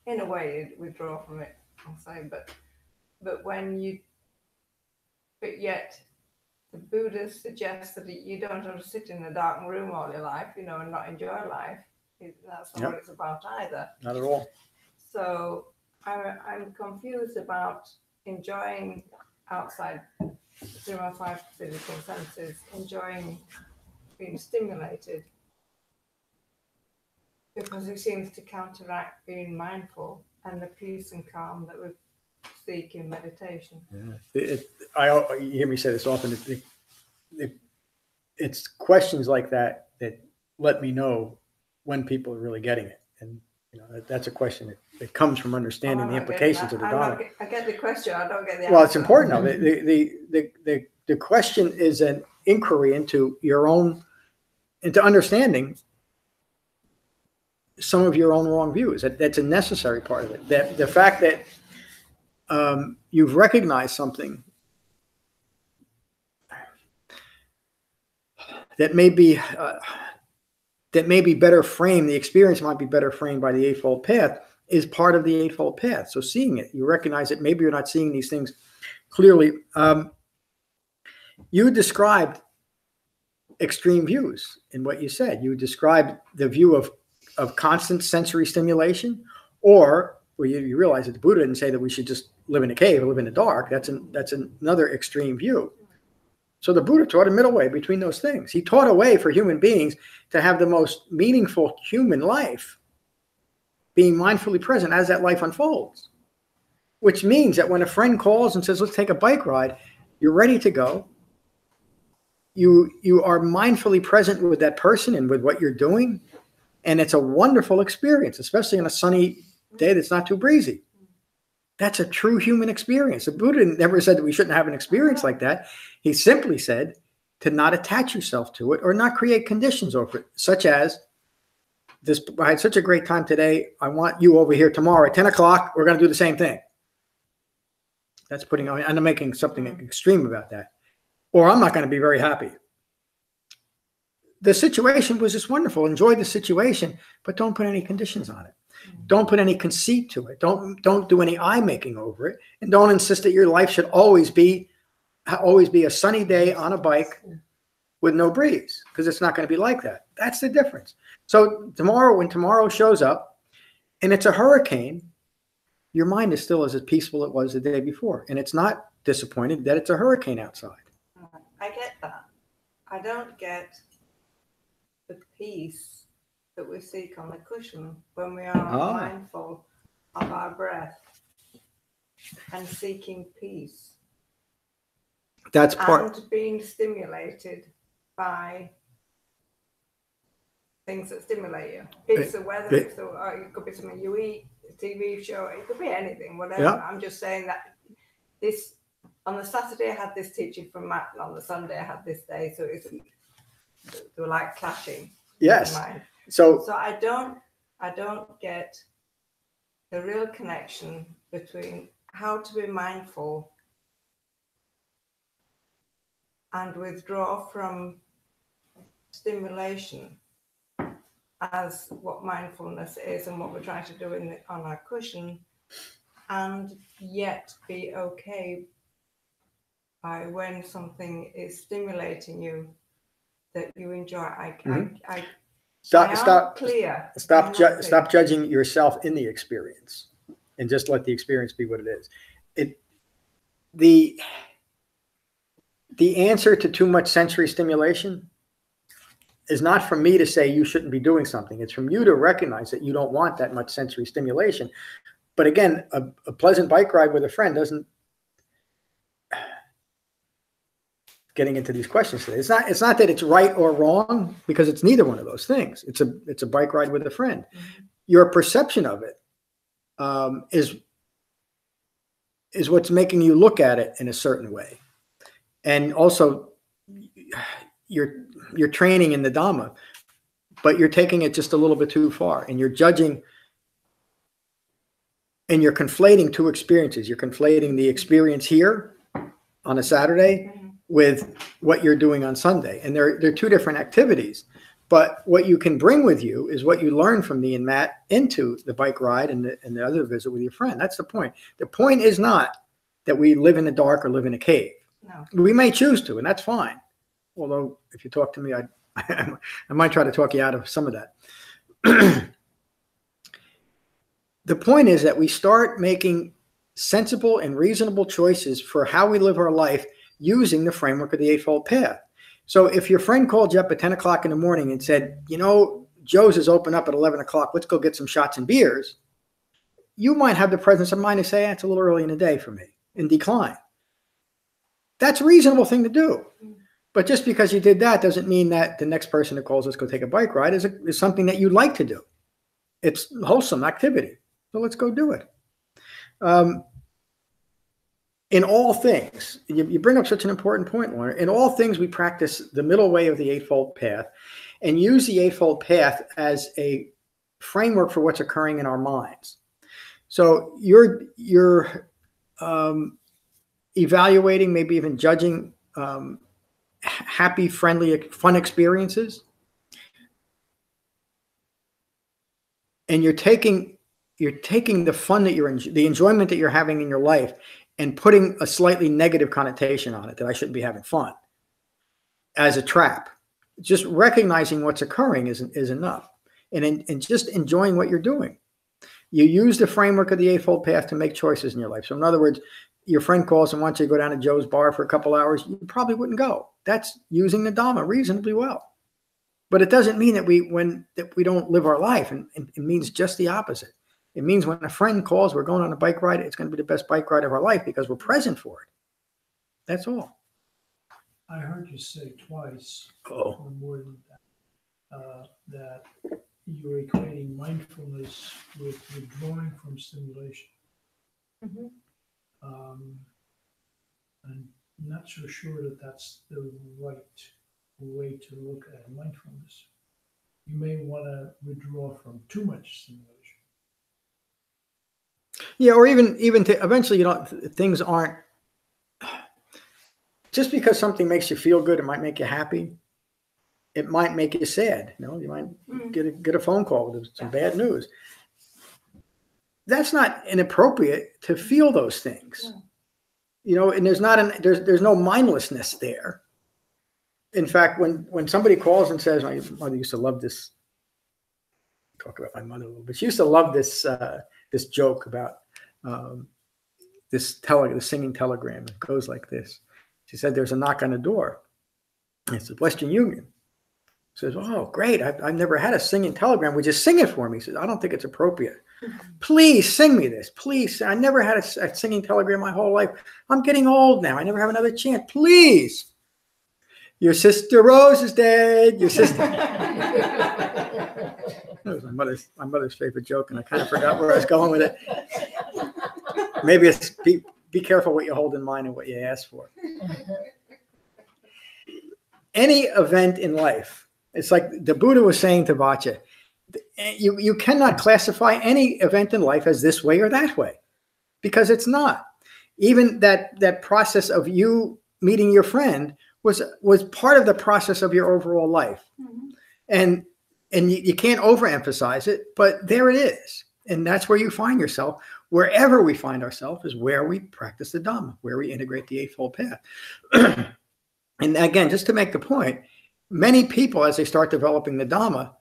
Speaker 5: in a way you withdraw from it, I'll say, but yet the Buddha suggests that you don't have to sit in a dark room all your life, and not enjoy life. That's not what it's about either.
Speaker 1: Not at all.
Speaker 5: So I'm confused about enjoying outside through my 5 physical senses, enjoying being stimulated, because it seems to counteract being mindful and the peace and calm that we seek in meditation.
Speaker 1: Yeah. You hear me say this often. It's questions like that let me know when people are really getting it, and that's a question that comes from understanding the implications of the Dhamma.
Speaker 5: I get the question. I don't get the answer.
Speaker 1: Well, it's important though. The question is an inquiry into understanding some of your own wrong views. That's a necessary part of it. The fact that you've recognized something that may be better framed, the experience might be better framed by the Eightfold Path, is part of the Eightfold Path. So seeing it, you recognize it. Maybe you're not seeing these things clearly. You described extreme views in what you said. You described the view of constant sensory stimulation, or where you realize that the Buddha didn't say that we should just live in a cave or live in the dark. That's another extreme view. So the Buddha taught a middle way between those things. He taught a way for human beings to have the most meaningful human life, being mindfully present as that life unfolds, which means that when a friend calls and says, let's take a bike ride, you're ready to go. You are mindfully present with that person and with what you're doing. And it's a wonderful experience, especially on a sunny day that's not too breezy. That's a true human experience. The Buddha never said that we shouldn't have an experience like that. He simply said to not attach yourself to it or not create conditions over it, such as this. I had such a great time today. I want you over here tomorrow at 10 o'clock. We're going to do the same thing. That's putting on, and I'm making something extreme about that. Or I'm not going to be very happy. The situation was just wonderful. Enjoy the situation, but don't put any conditions on it. Don't put any conceit to it. Don't do any eye making over it, and don't insist that your life should always be a sunny day on a bike with no breeze, because it's not going to be like that. That's the difference. So tomorrow, when tomorrow shows up, and it's a hurricane, your mind is still as peaceful as it was the day before, and it's not disappointed that it's a hurricane outside.
Speaker 5: I get that. I don't get the peace that we seek on the cushion when we are mindful of our breath and seeking peace.
Speaker 1: That's part.
Speaker 5: And being stimulated by things that stimulate you. It's the weather, it could be something you eat, a TV show, it could be anything, whatever. Yeah. I'm just saying that on the Saturday I had this teaching from Matt, and on the Sunday I had this day, so they were like clashing.
Speaker 1: Yes.
Speaker 5: So I don't get the real connection between how to be mindful and withdraw from stimulation as what mindfulness is and what we're trying to do on our cushion, and yet be okay by when something is stimulating you that you enjoy. Stop
Speaker 1: judging yourself in the experience, and just let the experience be what it is. The answer to too much sensory stimulation is not from me to say you shouldn't be doing something. It's from you to recognize that you don't want that much sensory stimulation. But again, a pleasant bike ride with a friend doesn't, getting into these questions today. It's not that it's right or wrong, because it's neither one of those things. It's a bike ride with a friend. Your perception of it is what's making you look at it in a certain way. And also you're training in the Dhamma, but you're taking it just a little bit too far, and you're judging, and you're conflating two experiences. You're conflating the experience here on a Saturday with what you're doing on Sunday. And they're two different activities. But what you can bring with you is what you learn from me and Matt into the bike ride and the other visit with your friend. That's the point. The point is not that we live in the dark or live in a cave.
Speaker 5: No.
Speaker 1: We may choose to, and that's fine. Although if you talk to me, I might try to talk you out of some of that. The point is that we start making sensible and reasonable choices for how we live our life using the framework of the Eightfold Path. So if your friend called you up at 10 o'clock in the morning and said, you know, Joe's is open up at 11 o'clock, let's go get some shots and beers, you might have the presence of mind to say, it's a little early in the day for me, and decline. That's a reasonable thing to do. But just because you did that doesn't mean that the next person who calls, let's go take a bike ride, is something that you'd like to do. It's wholesome activity. So let's go do it. In all things, you bring up such an important point, Lorna. In all things, we practice the middle way of the Eightfold Path and use the Eightfold Path as a framework for what's occurring in our minds. So you're evaluating, maybe even judging happy, friendly, fun experiences. And you're taking the fun that the enjoyment that you're having in your life and putting a slightly negative connotation on it, that I shouldn't be having fun, as a trap. Just recognizing what's occurring is enough. And just enjoying what you're doing. You use the framework of the Eightfold Path to make choices in your life. So in other words, your friend calls and wants you to go down to Joe's bar for a couple hours, you probably wouldn't go. That's using the Dhamma reasonably well. But it doesn't mean that we don't live our life. And it means just the opposite. It means when a friend calls, we're going on a bike ride, it's going to be the best bike ride of our life because we're present for it. That's all.
Speaker 3: I heard you say twice,
Speaker 1: Oh.
Speaker 3: or more than that, that you're equating mindfulness with withdrawing from stimulation.
Speaker 5: Mhm.
Speaker 3: I'm not so sure that that's the right way to look at mindfulness. You may want to withdraw from too much stimulation.
Speaker 1: Yeah, or even to eventually, things aren't, just because something makes you feel good, it might make you happy. It might make you sad. You might get a phone call with some bad news. That's not inappropriate to feel those things. And there's no mindlessness there. In fact, when somebody calls and says, my mother used to love this, talk about my mother a little bit. She used to love this this joke about the singing telegram. It goes like this. She said, there's a knock on the door. It's the Western Union. Says, oh, great. I've never had a singing telegram. Would you sing it for me? He says, I don't think it's appropriate. Please sing me this. Please. I never had a singing telegram my whole life. I'm getting old now. I never have another chance. Please. Your sister Rose is dead. Your sister. That was my mother's favorite joke, and I kind of forgot where I was going with it. Maybe it's be careful what you hold in mind and what you ask for. Any event in life, it's like the Buddha was saying to Vaccha, you cannot classify any event in life as this way or that way, because it's not. Even that process of you meeting your friend was part of the process of your overall life. Mm-hmm. And you can't overemphasize it, but there it is. And that's where you find yourself. Wherever we find ourselves is where we practice the Dhamma, where we integrate the Eightfold Path. And again, just to make the point, many people, as they start developing the Dhamma,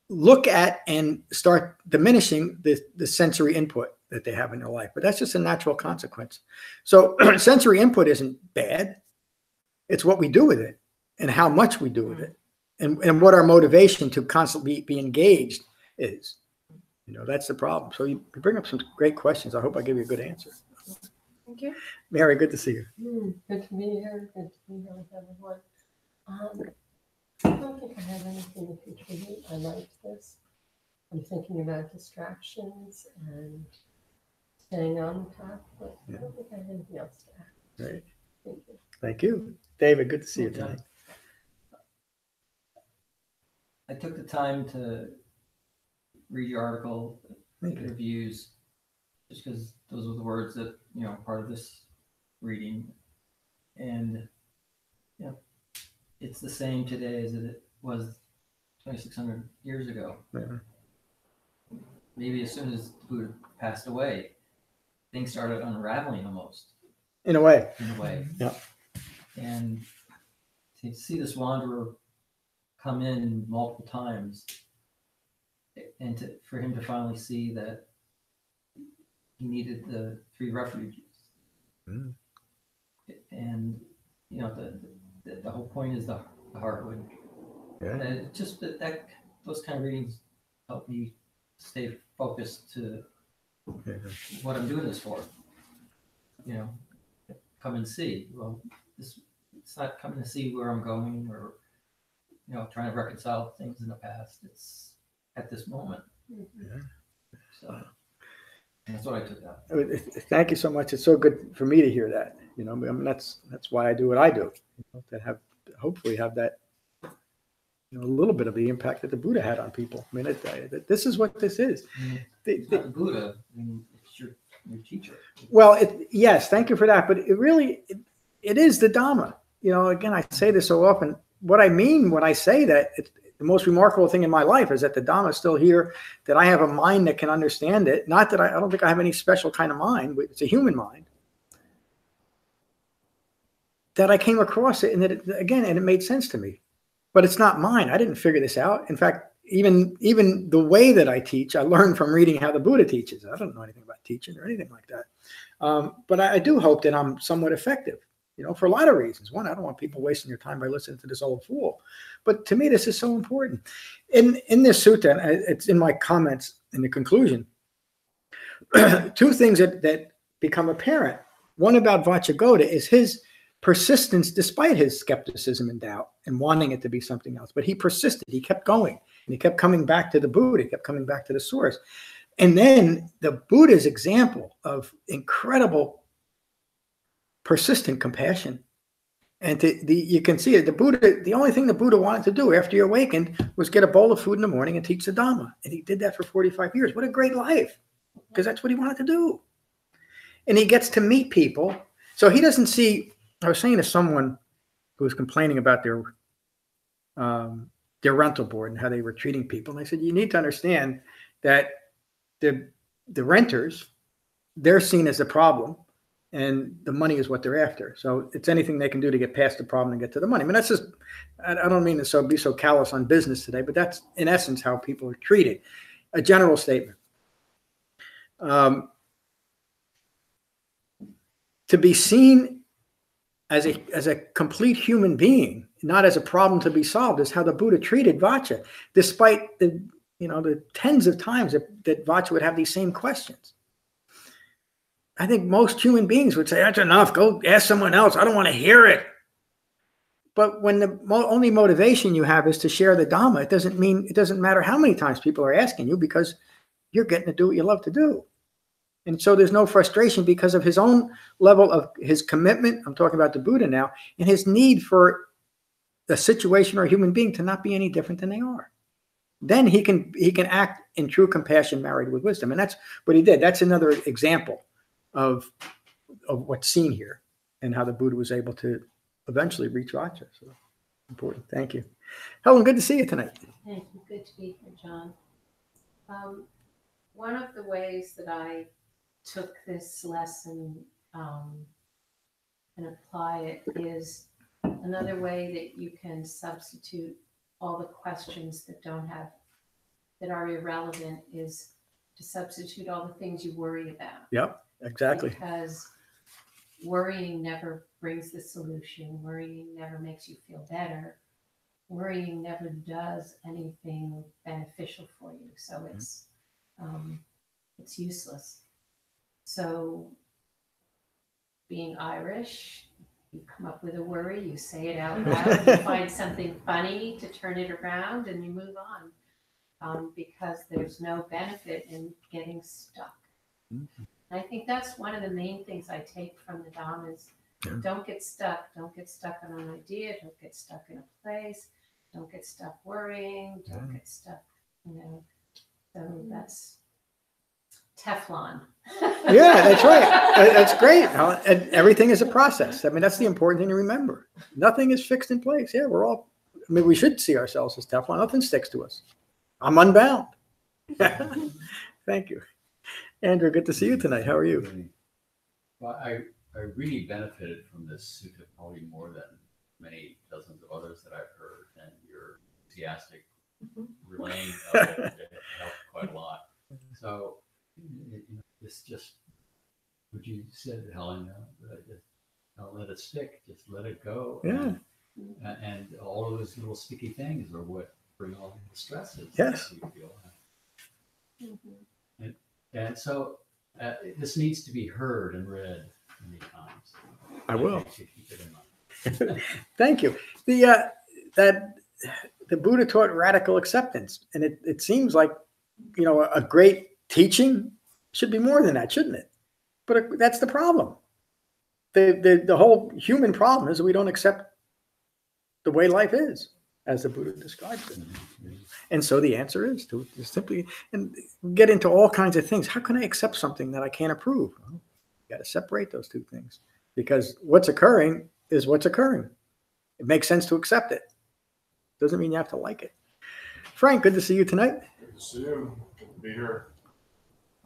Speaker 1: look at and start diminishing the sensory input that they have in their life. But that's just a natural consequence. So sensory input isn't bad. It's what we do with it and how much we do with it. and what our motivation to constantly be engaged is. That's the problem. So you bring up some great questions. I hope I give you a good answer.
Speaker 5: Thank you.
Speaker 1: Mary, good to see you.
Speaker 6: Good to be here. Good to be here with everyone. I don't think I have anything to contribute. I liked this. I'm thinking about distractions and staying on the path, but I don't think I have anything else to add.
Speaker 1: Great.
Speaker 6: Thank you.
Speaker 1: Thank you. David, good to see you tonight.
Speaker 4: I took the time to read your article, your views, just because those were the words that, part of this reading. And, it's the same today as it was 2,600 years ago.
Speaker 1: Yeah.
Speaker 4: Maybe as soon as the Buddha passed away, things started unraveling almost.
Speaker 1: In a way.
Speaker 4: Yeah. And to see this wanderer come in multiple times, and for him to finally see that he needed the 3 refuges.
Speaker 1: Mm.
Speaker 4: And, the whole point is the heart wound.
Speaker 1: Yeah.
Speaker 4: And it just that those kind of readings help me stay focused to what I'm doing this for. Come and see. Well, it's not coming to see where I'm going or trying to reconcile things in the past. It's at this moment.
Speaker 1: Yeah.
Speaker 4: So that's what I took out.
Speaker 1: Thank you so much. It's so good for me to hear that. That's why I do what I do. To hopefully have that, a little bit of the impact that the Buddha had on people. I mean, this is what this is.
Speaker 4: It's not the Buddha. It's your teacher.
Speaker 1: Well, yes, thank you for that. But it is the Dhamma. Again, I say this so often. What I mean when I say that, the most remarkable thing in my life is that the Dhamma is still here, that I have a mind that can understand it. Not that I don't think I have any special kind of mind, but it's a human mind. That I came across it, and that it made sense to me. But it's not mine. I didn't figure this out. In fact, even the way that I teach, I learned from reading how the Buddha teaches. I don't know anything about teaching or anything like that. But I do hope that I'm somewhat effective, for a lot of reasons. One, I don't want people wasting their time by listening to this old fool. But to me, this is so important. In this sutta, and it's in my comments in the conclusion, 2 things that become apparent. One about Vacchagotta is his persistence despite his skepticism and doubt and wanting it to be something else. But he persisted. He kept going. And he kept coming back to the Buddha. He kept coming back to the source. And then the Buddha's example of incredible persistent compassion. And you can see it. The only thing the Buddha wanted to do after he awakened was get a bowl of food in the morning and teach the Dhamma. And he did that for 45 years. What a great life. Because that's what he wanted to do. And he gets to meet people. So he doesn't see... I was saying to someone who was complaining about their rental board and how they were treating people. And I said, you need to understand that the renters, they're seen as the problem and the money is what they're after. So it's anything they can do to get past the problem and get to the money. I mean, that's just, I don't mean to be so callous on business today, but that's in essence how people are treated. A general statement. To be seen as a complete human being, not as a problem to be solved, is how the Buddha treated Vaccha, despite the tens of times that Vaccha would have these same questions. I think most human beings would say, that's enough, go ask someone else, I don't want to hear it. But when the only motivation you have is to share the Dhamma, it doesn't matter how many times people are asking you, because you're getting to do what you love to do. And so there's no frustration because of his own level of his commitment. I'm talking about the Buddha now, and his need for the situation or a human being to not be any different than they are. Then he can act in true compassion married with wisdom. And that's what he did. That's another example of what's seen here and how the Buddha was able to eventually reach Vaccha. So important. Thank you. Helen, good to see you tonight.
Speaker 7: Thank you. Good to be here, John. One of the ways that I took this lesson and apply it is another way that you can substitute all the questions that are irrelevant is to substitute all the things you worry about.
Speaker 1: Yep, exactly.
Speaker 7: Because worrying never brings the solution. Worrying never makes you feel better. worrying never does anything beneficial for you. So it's useless. So being Irish, you come up with a worry, you say it out loud, you find something funny to turn it around, and you move on, because there's no benefit in getting stuck.
Speaker 1: Mm-hmm.
Speaker 7: I think that's one of the main things I take from the Dhamma is don't get stuck. Don't get stuck on an idea. Don't get stuck in a place. Don't get stuck worrying. Don't get stuck, So that's Teflon.
Speaker 1: Yeah, that's right. That's great. And everything is a process. I mean, that's the important thing to remember. Nothing is fixed in place. Yeah, we should see ourselves as Teflon. Nothing sticks to us. I'm unbound. Thank you. Andrew, good to see you tonight. How are you?
Speaker 8: Well, I really benefited from this sutta probably more than many dozens of others that I've heard, and your enthusiastic relaying of it helped quite a lot. So, this just, what you said, Helen, just don't let it stick, just let it go.
Speaker 1: Yeah.
Speaker 8: And all of those little sticky things are what bring all the stresses
Speaker 1: Yes.
Speaker 8: that you feel. And so this needs to be heard and read many times.
Speaker 1: I will.
Speaker 8: Keep it in mind.
Speaker 1: Thank you. The Buddha taught radical acceptance, and it seems like a great teaching should be more than that, shouldn't it? But that's the problem. The whole human problem is that we don't accept the way life is, as the Buddha describes it. And so the answer is to simply get into all kinds of things. How can I accept something that I can't approve? Well, you got to separate those two things, because what's occurring is what's occurring. It makes sense to accept it. Doesn't mean you have to like it. Frank, good to see you tonight.
Speaker 2: Good to see you. Good to be here.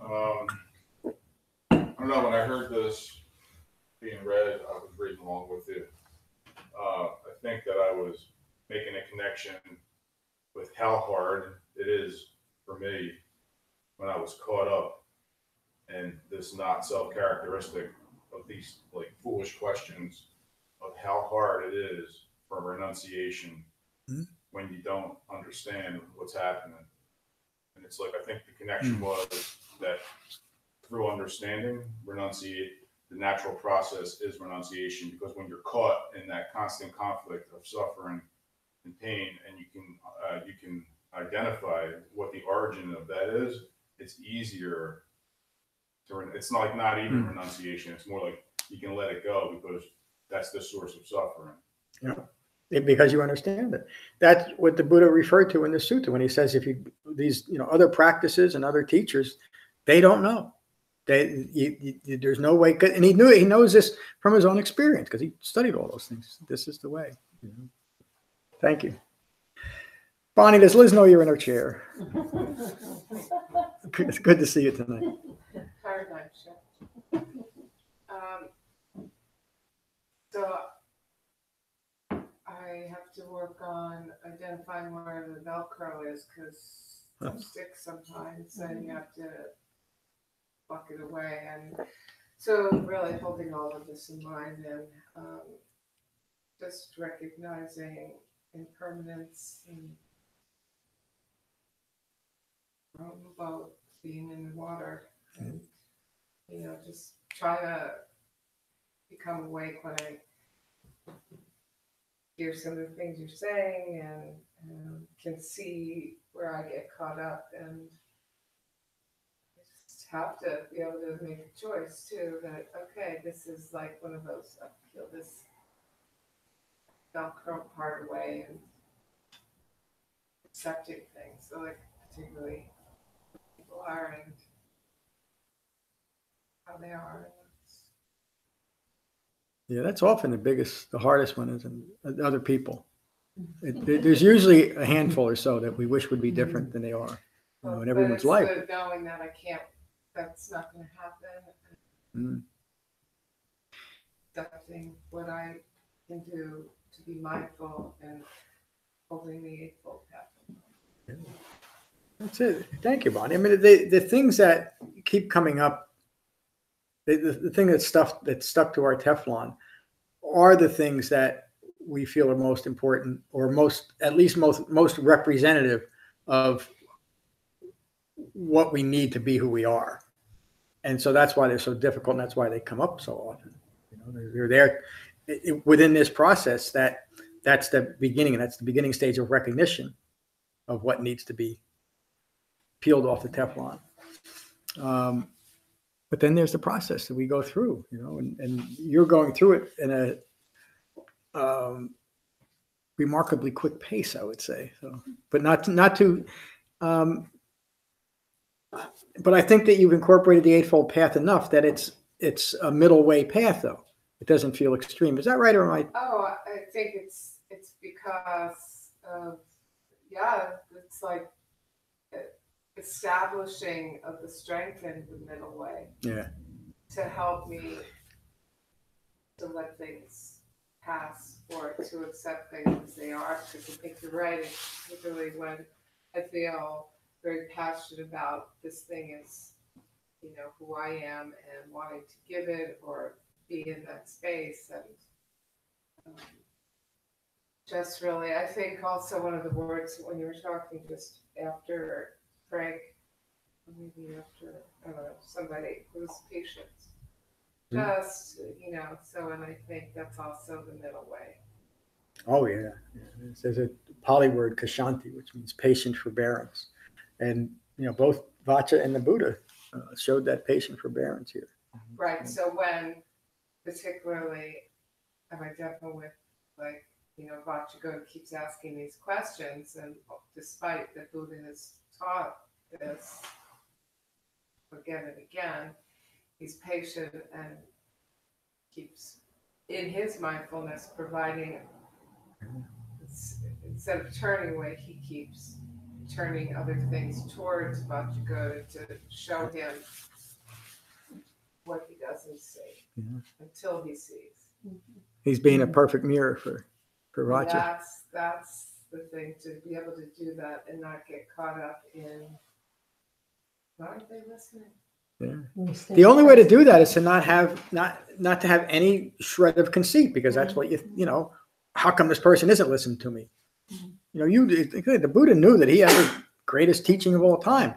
Speaker 2: I don't know, when I heard this being read, I was reading along with you. I think that I was making a connection with how hard it is for me when I was caught up in this not self-characteristic of these foolish questions of how hard it is for renunciation when you don't understand what's happening. And it's I think the connection was that through understanding, the natural process is renunciation, because when you're caught in that constant conflict of suffering and pain, and you can identify what the origin of that is, it's easier to. It's not even renunciation. It's more like you can let it go because that's the source of suffering.
Speaker 1: Yeah, because you understand it. That's what the Buddha referred to in the sutta when he says, if these other practices and other teachers, they don't know. There's no way, and he knows this from his own experience because he studied all those things. This is the way. Thank you. Bonnie, does Liz know you're in her chair? It's good to see you tonight.
Speaker 9: Paradigm shift. So I have to work on identifying where the Velcro is, because some sticks sometimes, and you have to buck it away. And so really holding all of this in mind, and just recognizing impermanence and about being in the water, and just try to become awake when I hear some of the things you're saying, and can see where I get caught up, and just have to be able to make a choice too, that okay, this is like one of those, I feel this Velcro part away, and accepting things, so particularly people are and how they are.
Speaker 1: Yeah, that's often the hardest one is in other people. There's usually a handful or so that we wish would be different than they are in everyone's life.
Speaker 9: Knowing that that's not going to happen. Accepting what I can do to be mindful and holding the Eightfold Path.
Speaker 1: That's it. Thank you, Bonnie. I mean, the things that keep coming up, the thing that's stuck to our Teflon are the things that we feel are most important, or at least most representative of what we need to be who we are. And so that's why they're so difficult, and that's why they come up so often. You know, they're there within this process. That's the beginning, and that's the beginning stage of recognition of what needs to be peeled off the Teflon. But then there's the process that we go through, you know, and you're going through it in a remarkably quick pace, I would say. So, but not too. But I think that you've incorporated the Eightfold Path enough that it's a middle way path, though. It doesn't feel extreme. Is that right, or am I?
Speaker 9: Oh, I think it's because of, it's like establishing of the strength in the middle way. Yeah. To help me to let things pass, or to accept things as they are. Because I think you're right, particularly when I feel very passionate about this thing is, you know, who I am and wanting to give it or be in that space. And just really, I think also one of the words when you were talking just after Frank, maybe after, I don't know, somebody who was patient. Just, you know, so, and I think that's also the middle way.
Speaker 1: Oh, yeah. There's a Pali word, kashanti, which means patient forbearance. And, you know, both Vaccha and the Buddha showed that patient forbearance here.
Speaker 9: Right. So when, particularly, I'm identified with, like, you know, Vacchagotta keeps asking these questions, and despite that Buddha has taught this again and again, he's patient and keeps, in his mindfulness, providing, instead of turning away, he keeps turning other things towards Vacchagotta to show him what he doesn't see until he sees.
Speaker 1: He's being a perfect mirror for Vaccha.
Speaker 9: That's the thing, to be able to do that and not get caught up in, why aren't they listening?
Speaker 1: Yeah. The only way to do that is to not to have any shred of conceit, because that's what you know. How come this person isn't listening to me? You know, the Buddha knew that he had the greatest teaching of all time,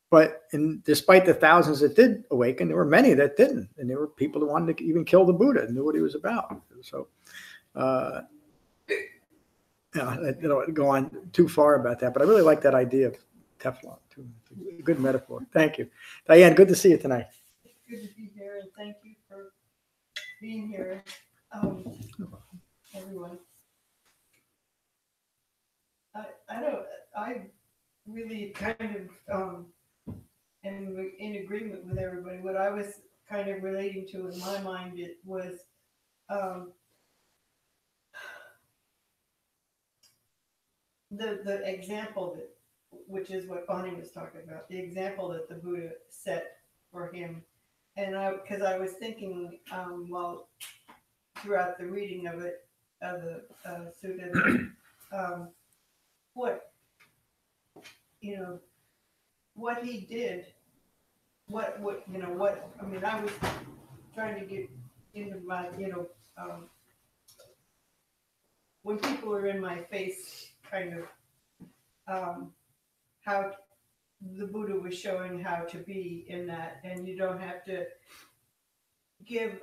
Speaker 1: but despite the thousands that did awaken, there were many that didn't, and there were people who wanted to even kill the Buddha and knew what he was about. So, I don't go on too far about that, but I really like that idea of Teflon too. Good metaphor. Thank you, Diane. Good to see you tonight.
Speaker 10: It's good to be here, and thank you for being here, everyone. I really kind of am in agreement with everybody. What I was kind of relating to in my mind, it was the example that, which is what Bonnie was talking about, the example that the Buddha set for him. And because I was thinking, well, throughout the reading of it, of the sutta, what, you know, what he did, what, you know, what, I mean, I was trying to get into my, you know, when people are in my face, kind of, how the Buddha was showing how to be in that, and you don't have to give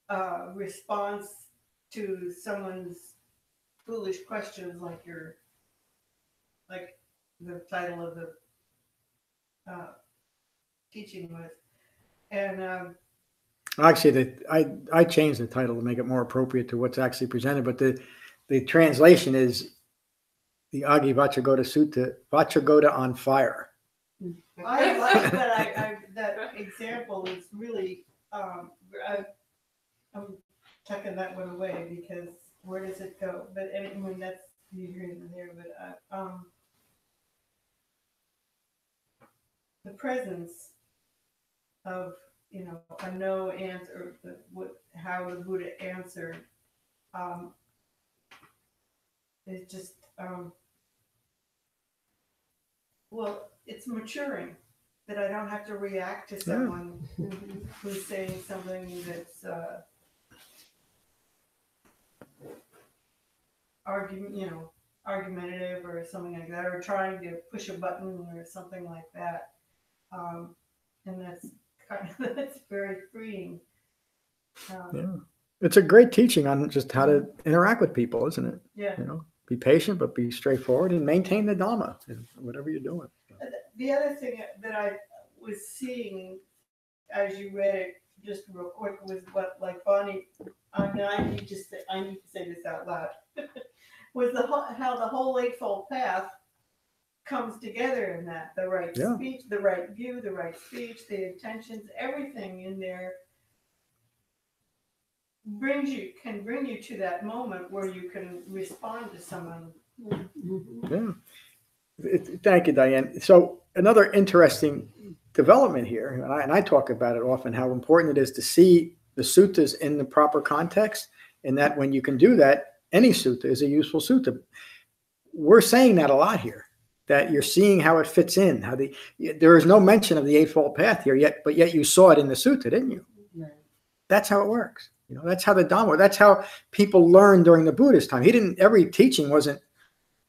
Speaker 10: a response to someone's foolish questions, like the title of the teaching was. And
Speaker 1: actually, I changed the title to make it more appropriate to what's actually presented, but the translation is the Aggi-Vacchagotta Sutta, Vacchagotta on fire.
Speaker 10: I like that. That example is really, I'm tucking that one away, because where does it go? But I mean, that's neither here nor there. But the presence of, you know, a no answer, how the Buddha answered, is just, well, it's maturing, that I don't have to react to someone who's saying something that's argumentative or something like that, or trying to push a button or something like that. And that's that's very freeing.
Speaker 1: Yeah. It's a great teaching on just how to interact with people, isn't it?
Speaker 10: Yeah.
Speaker 1: Be patient, but be straightforward and maintain the Dhamma in whatever you're doing.
Speaker 10: The other thing that I was seeing as you read it, just real quick, was what, like Bonnie, I need to say this out loud, was how the whole Eightfold Path comes together in that, the right speech, the right view, the right speech, the intentions, everything in there can bring you to that moment where you can respond to someone.
Speaker 1: Yeah. Thank you, Diane. So another interesting development here, and I talk about it often, how important it is to see the suttas in the proper context, and that when you can do that, any sutta is a useful sutta. We're saying that a lot here, that you're seeing how it fits in, there is no mention of the Eightfold Path here yet, but yet you saw it in the sutta, didn't you?
Speaker 6: Right.
Speaker 1: That's how it works. That's how the Dhamma, that's how people learned during the Buddhist time. Every teaching wasn't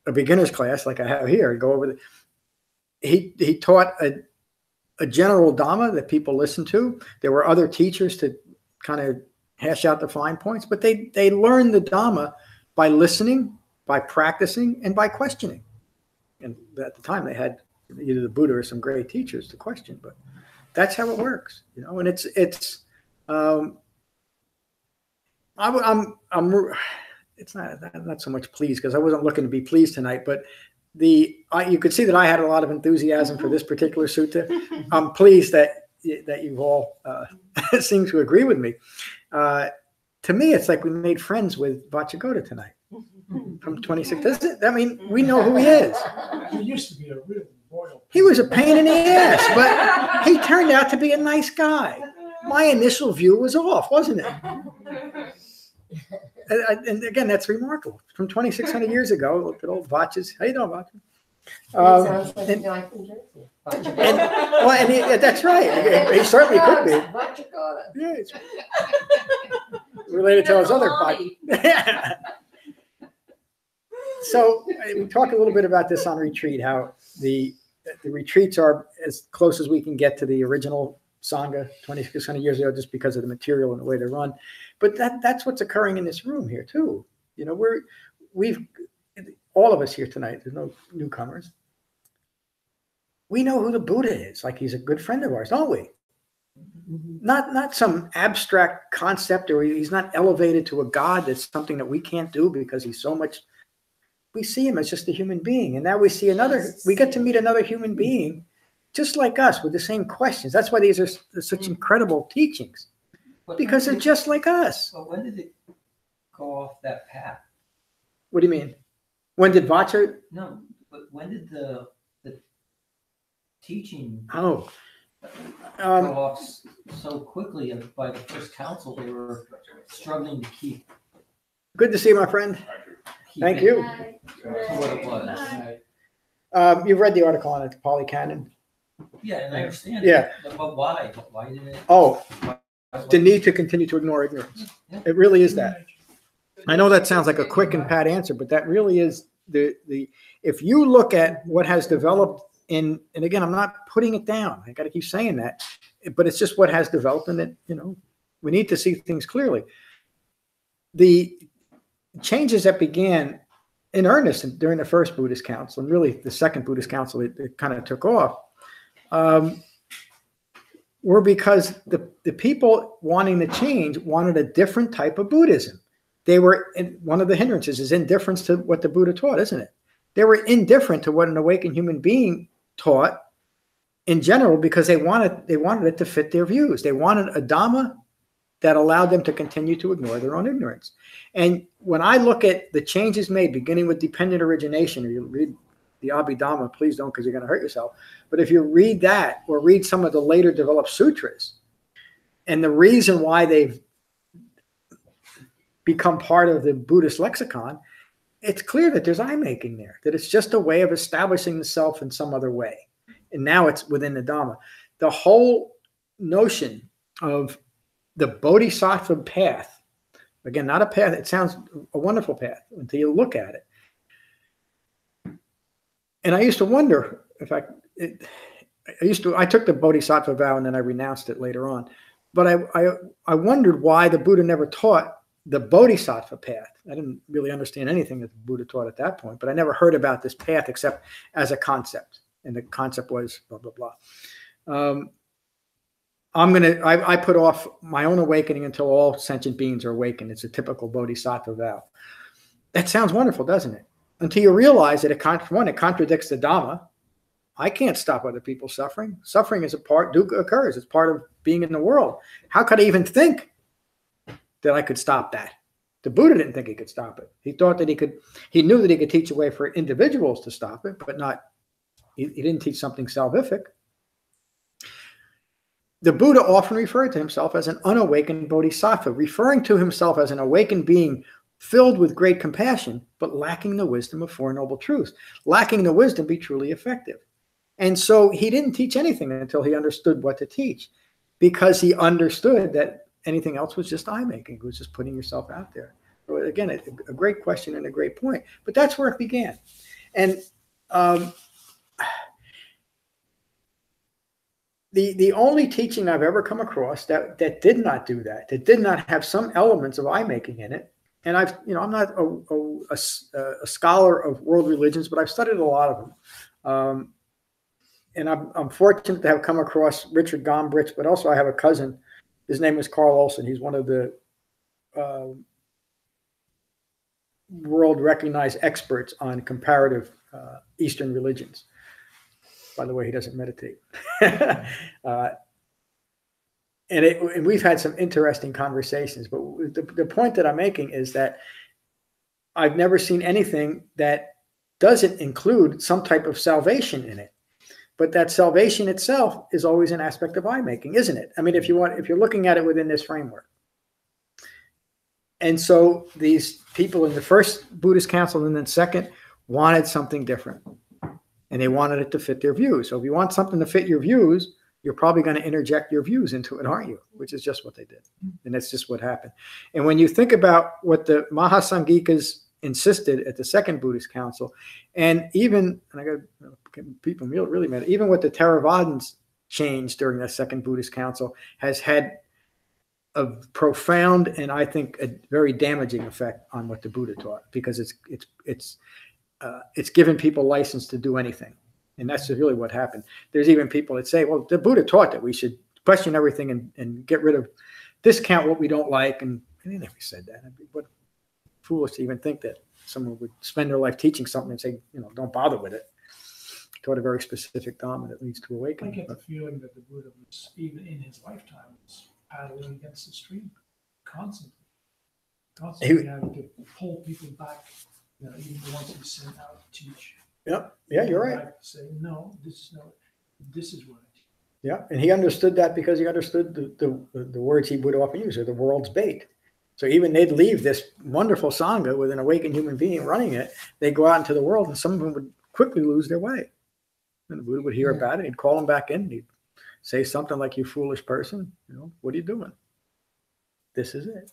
Speaker 1: a beginner's class like I have here. Go over he taught a general Dhamma that people listened to. There were other teachers to kind of hash out the fine points, but they learned the Dhamma by listening, by practicing, and by questioning. And at the time they had either the Buddha or some great teachers to question, but that's how it works, and it's I'm not so much pleased because I wasn't looking to be pleased tonight, but you could see that I had a lot of enthusiasm for this particular sutta. I'm pleased that you all seem to agree with me. To me, it's like we made friends with Vacchagotta tonight from 26. I mean, we know who he is.
Speaker 3: He used to be a real royal.
Speaker 1: He was a pain in the ass, but he turned out to be a nice guy. My initial view was off, wasn't it? And again, that's remarkable. From 2,600 years ago, look at old Vacchas. How you doing, Vaccha?
Speaker 6: Sounds like a guy from Jersey.
Speaker 1: That's right. He certainly could be.
Speaker 6: Vacchagotta.
Speaker 1: Yeah, it's related to his other Vaccha. So we talk a little bit about this on retreat, how the retreats are as close as we can get to the original Sangha 2,600 years ago, just because of the material and the way they're run. But that's what's occurring in this room here too. We've all of us here tonight. There's no newcomers. We know who the Buddha is. Like, he's a good friend of ours, don't we? Not some abstract concept, or he's not elevated to a god. That's something that we can't do because he's so much. We see him as just a human being, and now we get to meet another human being just like us with the same questions. That's why these are such incredible teachings, because they're just like us.
Speaker 4: But when did it go off that path?
Speaker 1: What do you mean? When did Vaccha?
Speaker 4: No, but when did the teaching
Speaker 1: go
Speaker 4: off so quickly? By the first council, they were struggling to keep.
Speaker 1: Good to see you, my friend. Thank you.
Speaker 4: What it was.
Speaker 1: You've read the article on it, the Pali Canon.
Speaker 4: Yeah, and I understand.
Speaker 1: Yeah.
Speaker 4: But why? Why did it?
Speaker 1: The need to continue to ignore ignorance. It really is that. I know that sounds like a quick and pat answer, but that really is the. If you look at what has developed and again, I'm not putting it down. I got to keep saying that, but it's just what has developed, and we need to see things clearly. The changes that began in earnest during the first Buddhist Council, and really the second Buddhist Council, it kind of took off, were because the people wanting the change wanted a different type of Buddhism. They were, one of the hindrances is indifference to what the Buddha taught, isn't it? They were indifferent to what an awakened human being taught in general because they wanted it to fit their views. They wanted a Dhamma that allowed them to continue to ignore their own ignorance. And when I look at the changes made, beginning with dependent origination, or you read the Abhidhamma, please don't, because you're going to hurt yourself. But if you read that, or read some of the later developed sutras, and the reason why they've become part of the Buddhist lexicon, it's clear that there's eye-making there, that it's just a way of establishing the self in some other way. And now it's within the Dhamma. The whole notion of the Bodhisattva path, Again, not a path. It sounds a wonderful path until you look at it. And I used to wonder, in fact, I took the Bodhisattva vow and then I renounced it later on. But I wondered why the Buddha never taught the Bodhisattva path. I didn't really understand anything that the Buddha taught at that point, but I never heard about this path except as a concept. And the concept was blah, blah, blah. I put off my own awakening until all sentient beings are awakened. It's a typical Bodhisattva vow. That sounds wonderful, doesn't it? Until you realize that it contradicts the Dhamma. I can't stop other people suffering. Suffering is occurs. It's part of being in the world. How could I even think that I could stop that? The Buddha didn't think he could stop it. He thought that he knew that he could teach a way for individuals to stop it, but he didn't teach something salvific. The Buddha often referred to himself as an unawakened bodhisattva, referring to himself as an awakened being filled with great compassion, but lacking the wisdom of Four Noble Truths, lacking the wisdom to be truly effective. And so he didn't teach anything until he understood what to teach, because he understood that anything else was just eye-making. It was just putting yourself out there. So again, a great question and a great point. But that's where it began. And the only teaching I've ever come across that did not do that did not have some elements of eye-making in it. And I'm not a scholar of world religions, but I've studied a lot of them. And I'm fortunate to have come across Richard Gombrich, but also I have a cousin. His name is Carl Olson. He's one of the world recognized experts on comparative Eastern religions. By the way, he doesn't meditate. And we've had some interesting conversations. But the point that I'm making is that I've never seen anything that doesn't include some type of salvation in it. But that salvation itself is always an aspect of eye-making, isn't it? I mean, if you're looking at it within this framework. And so these people in the first Buddhist council and then second wanted something different. And they wanted it to fit their views. So if you want something to fit your views, you're probably going to interject your views into it, aren't you? Which is just what they did. And that's just what happened. And when you think about what the Mahasanghikas insisted at the second Buddhist council, and even, and I got people really mad, even what the Theravadins changed during the second Buddhist council has had a profound and I think a very damaging effect on what the Buddha taught, because it's given people license to do anything. And that's really what happened. There's even people that say, well, the Buddha taught that we should question everything and get rid of, discount what we don't like. And he never said that. I mean, what foolish to even think that someone would spend their life teaching something and say, don't bother with it. He taught a very specific Dhamma that leads to awakening.
Speaker 3: I get the feeling that the Buddha was, even in his lifetime, was paddling against the stream constantly having to pull people back, even the ones he sent out to teach.
Speaker 1: Yeah, you're right.
Speaker 3: Say, no, this is what I teach.
Speaker 1: Yeah, and he understood that because he understood the words he would often use, are the world's bait. So even they'd leave this wonderful Sangha with an awakened human being running it, they'd go out into the world and some of them would quickly lose their way. And the Buddha would hear about it, he'd call them back in, he'd say something like, you foolish person, what are you doing? This is it.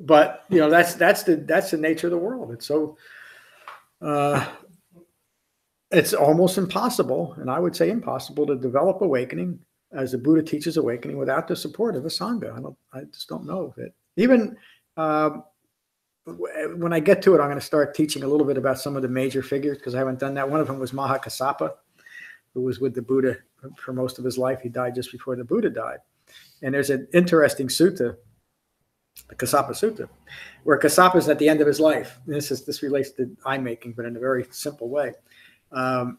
Speaker 1: But that's the nature of the world. It's so it's almost impossible, and I would say impossible, to develop awakening as the Buddha teaches awakening without the support of a Sangha. I just don't know if it. Even when I get to it, I'm going to start teaching a little bit about some of the major figures, because I haven't done that. One of them was Mahakassapa, who was with the Buddha for most of his life. He died just before the Buddha died. And there's an interesting sutta, the Kassapa Sutta, where Kassapa is at the end of his life. And this relates to eye-making, but in a very simple way. And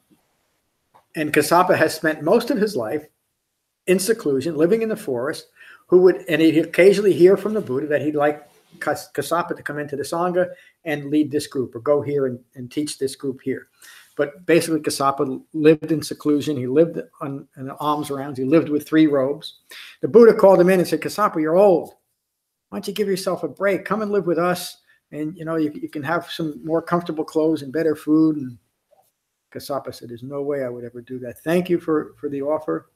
Speaker 1: Kassapa has spent most of his life in seclusion, living in the forest, and he'd occasionally hear from the Buddha that he'd like Kassapa to come into the Sangha and lead this group, or go here and teach this group here. But basically, Kassapa lived in seclusion. He lived on alms rounds. He lived with 3 robes. The Buddha called him in and said, Kassapa, you're old. Why don't you give yourself a break? Come and live with us. And, you can have some more comfortable clothes and better food. And Kassapa said, there's no way I would ever do that. Thank you for the offer,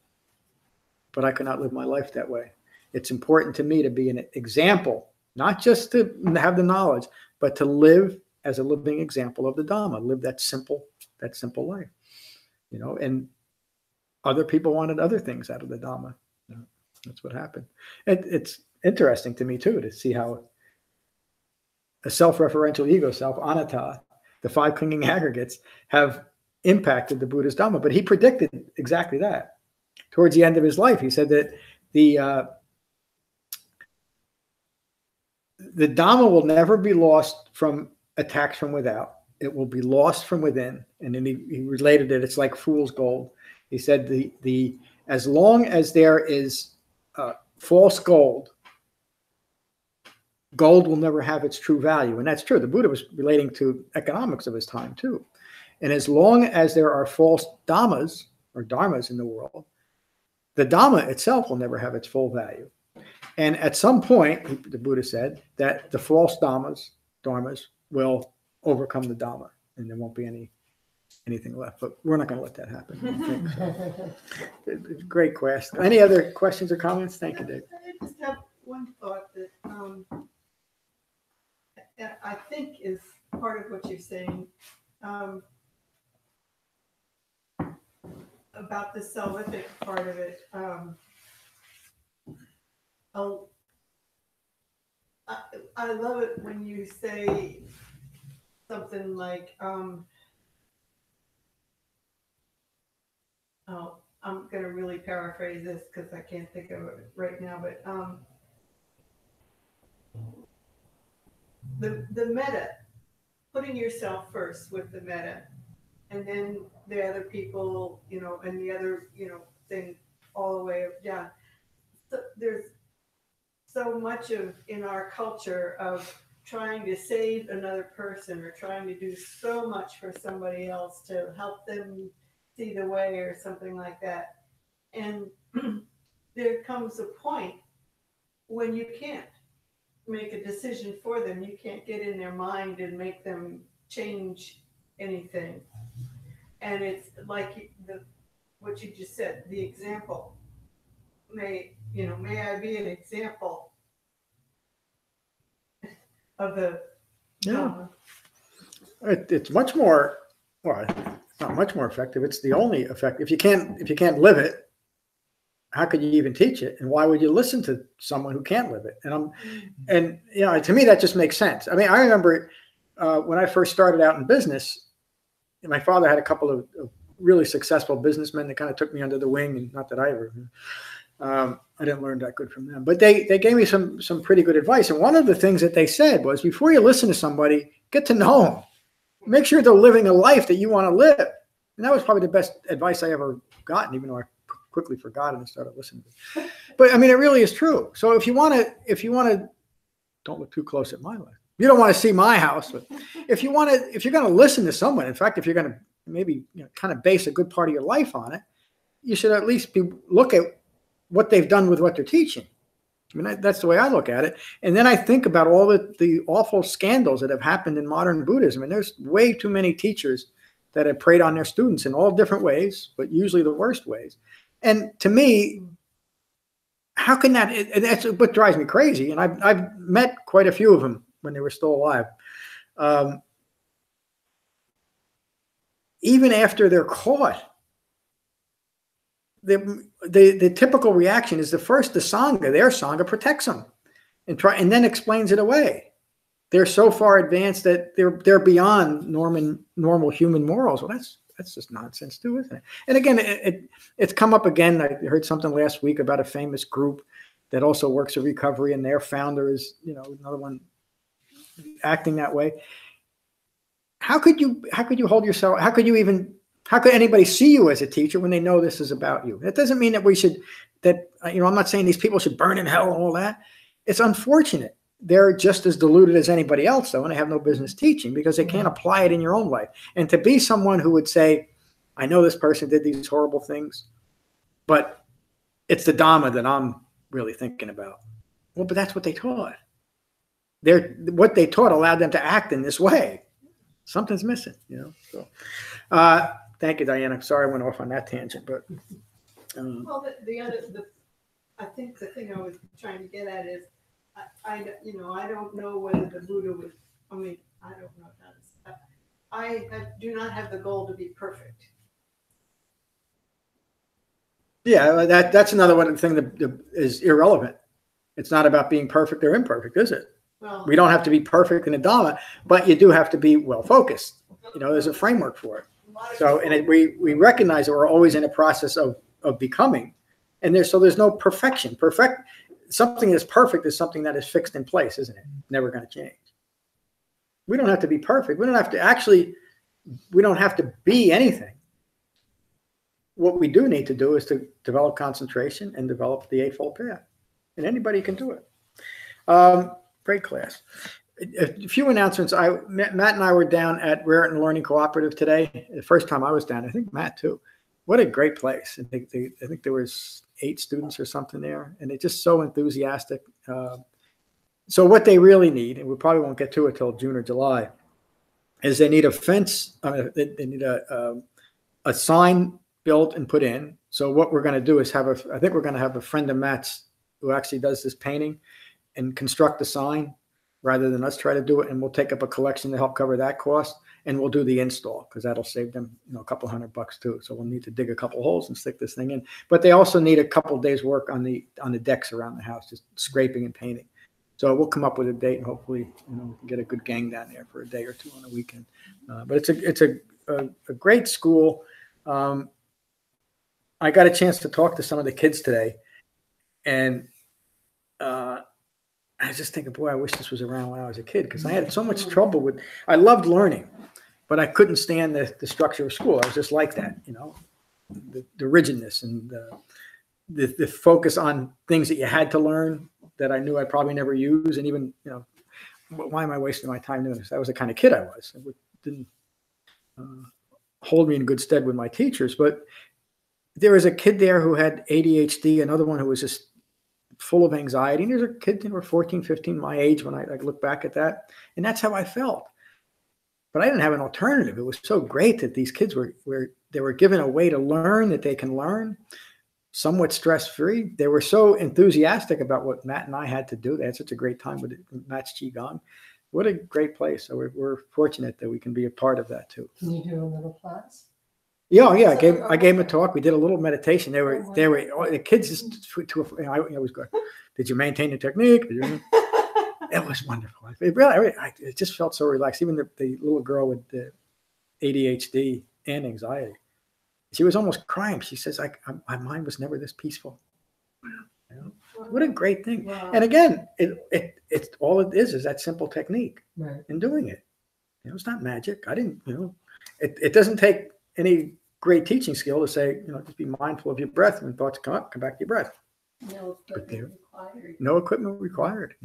Speaker 1: but I could not live my life that way. it's important to me to be an example, not just to have the knowledge, but to live as a living example of the Dhamma, live that simple life, you know. And other people wanted other things out of the Dhamma. You know, that's what happened. It's interesting to me too to see how a self-referential ego, self-anatta, the 5 clinging aggregates, have impacted the Buddha's Dhamma. But he predicted exactly that. Towards the end of his life, he said that the Dhamma will never be lost from attacks from without. It will be lost from within. And then he related it. It's like fool's gold. He said the as long as there is false gold, gold will never have its true value. And that's true. The Buddha was relating to economics of his time too. And as long as there are false dhammas or dharmas in the world, the Dhamma itself will never have its full value. And at some point, the Buddha said that the false dharmas will overcome the Dhamma, and there won't be anything left. But we're not going to let that happen. I think. Great question. Any other questions or comments? Thank you, Dave.
Speaker 10: I just have one thought that I think is part of what you're saying about the salvific part of it. I love it when you say something like, I'm going to really paraphrase this because I can't think of it right now, but the metta, putting yourself first with the metta, and then the other people, you know, and the other, you know, thing all the way down. So there's so much in our culture of trying to save another person or trying to do so much for somebody else to help them see the way or something like that. And there comes a point when you can't make a decision for them. You can't get in their mind and make them change anything. And it's like what you just said, the example. May I be an example of the Dhamma.
Speaker 1: It's much more, well, it's not much more effective. It's the only effect. If you can't live it, how could you even teach it? And why would you listen to someone who can't live it? And you know, to me, that just makes sense. I mean, I remember when I first started out in business, my father had a couple of really successful businessmen that kind of took me under the wing, and not that I ever, I didn't learn that good from them, but they gave me some pretty good advice. And one of the things that they said was, before you listen to somebody, get to know them. Make sure they're living a life that you want to live. And that was probably the best advice I ever gotten, even though I quickly forgot it and started listening to it. But I mean, it really is true. So if you want to, don't look too close at my life. You don't want to see my house, but if you're going to listen to someone, in fact, if you're going to maybe kind of base a good part of your life on it, you should at least look at what they've done with what they're teaching. I mean, that's the way I look at it. And then I think about all the awful scandals that have happened in modern Buddhism. And there's way too many teachers that have preyed on their students in all different ways, but usually the worst ways. And to me, how can that's what drives me crazy. And I've met quite a few of them when they were still alive. Even after they're caught, the typical reaction is the Sangha, their Sangha protects them and then explains it away. They're so far advanced that they're beyond normal human morals. Well, that's just nonsense too, isn't it? And again, it's come up again. I heard something last week about a famous group that also works at recovery, and their founder is, another one acting that way. How could you hold yourself? How could anybody see you as a teacher when they know this is about you? That doesn't mean that I'm not saying these people should burn in hell and all that. It's unfortunate. They're just as deluded as anybody else, though, and they have no business teaching because they can't apply it in your own life. And to be someone who would say, I know this person did these horrible things, but it's the Dhamma that I'm really thinking about. Well, but that's what they taught. What they taught allowed them to act in this way. Something's missing, So, thank you, Diana. I'm sorry I went off on that tangent, but
Speaker 10: well, the I think the thing I was trying to get at is, I don't know whether the Buddha was, I mean, I don't know how to, do not have the goal to be perfect.
Speaker 1: Yeah, that's another one thing that is irrelevant. It's not about being perfect or imperfect, is it?
Speaker 10: Well,
Speaker 1: We don't have to be perfect in the Dhamma, but you do have to be well focused. There's a framework for it. So, and we recognize that we're always in a process of becoming, and there's no perfection. Something that's perfect is something that is fixed in place, isn't it? Never going to change. We don't have to be perfect. We don't have to be anything. What we do need to do is to develop concentration and develop the Eightfold Path, and anybody can do it. Great class. A few announcements. Matt and I were down at Raritan Learning Cooperative today. The first time I was down, I think Matt too. What a great place! I think there was 8 students or something there, and they're just so enthusiastic. So what they really need, and we probably won't get to it till June or July, is they need a fence. They need a sign built and put in. So what we're going to do is I think we're going to have a friend of Matt's who actually does this painting and construct the sign rather than us try to do it. And we'll take up a collection to help cover that cost. And we'll do the install because that'll save them, a couple $100 too. So we'll need to dig a couple holes and stick this thing in. But they also need a couple days work on the decks around the house, just scraping and painting. So we'll come up with a date and hopefully, we can get a good gang down there for a day or two on the weekend. But it's a great school. I got a chance to talk to some of the kids today, and I was just thinking, boy, I wish this was around when I was a kid because I had so much trouble with. I loved learning, but I couldn't stand the structure of school. I was just like that, the rigidness and the focus on things that you had to learn that I knew I'd probably never use, and even why am I wasting my time doing this? That was the kind of kid I was. It didn't hold me in good stead with my teachers, but. There was a kid there who had ADHD, another one who was just full of anxiety. And there's a kid who were 14, 15, my age when I look back at that. And that's how I felt. But I didn't have an alternative. It was so great that these kids were given a way to learn that they can learn, somewhat stress-free. They were so enthusiastic about what Matt and I had to do. They had such a great time with Matt's Qigong. What a great place. So we're fortunate that we can be a part of that too.
Speaker 6: Can you do a little class?
Speaker 1: Yeah. I gave them a talk. We did a little meditation. The kids just I always go, did you maintain the technique? It was wonderful. It just felt so relaxed. Even the little girl with the ADHD and anxiety, she was almost crying. She says, my mind was never this peaceful. What a great thing. Wow. And again, it's all it is that simple technique in doing it. It's not magic. It doesn't take any great teaching skill to say, just be mindful of your breath. When thoughts come up, come back to your breath.
Speaker 7: No equipment required.
Speaker 1: No equipment required,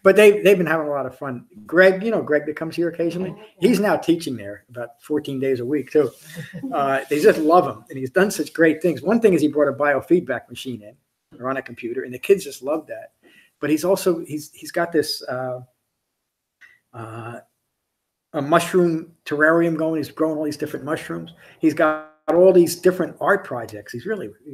Speaker 1: But they've been having a lot of fun. Greg, Greg that comes here occasionally, he's now teaching there about 14 days a week too. They just love him. And he's done such great things. One thing is he brought a biofeedback machine in or on a computer, and the kids just love that. But he's got this a mushroom terrarium going. He's growing all these different mushrooms. He's got all these different art projects. He's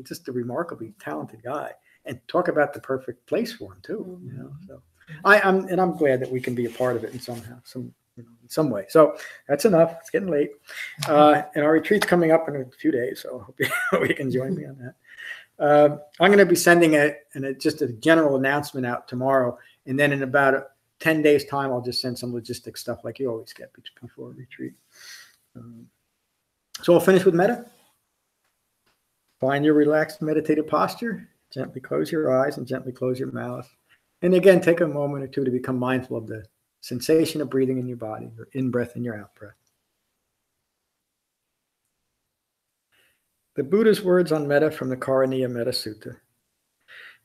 Speaker 1: just a remarkably talented guy, and talk about the perfect place for him too. So I'm glad that we can be a part of it in some way. So that's enough. It's getting late, and our retreat's coming up in a few days. So I hope you can join me on that. I'm going to be sending just a general announcement out tomorrow, and then in about 10 days time, I'll just send some logistic stuff like you always get before a retreat. So we'll finish with metta. Find your relaxed meditative posture. Gently close your eyes and gently close your mouth. And again, take a moment or two to become mindful of the sensation of breathing in your body, your in-breath and your out-breath. The Buddha's words on metta from the Karaniya Metta Sutta.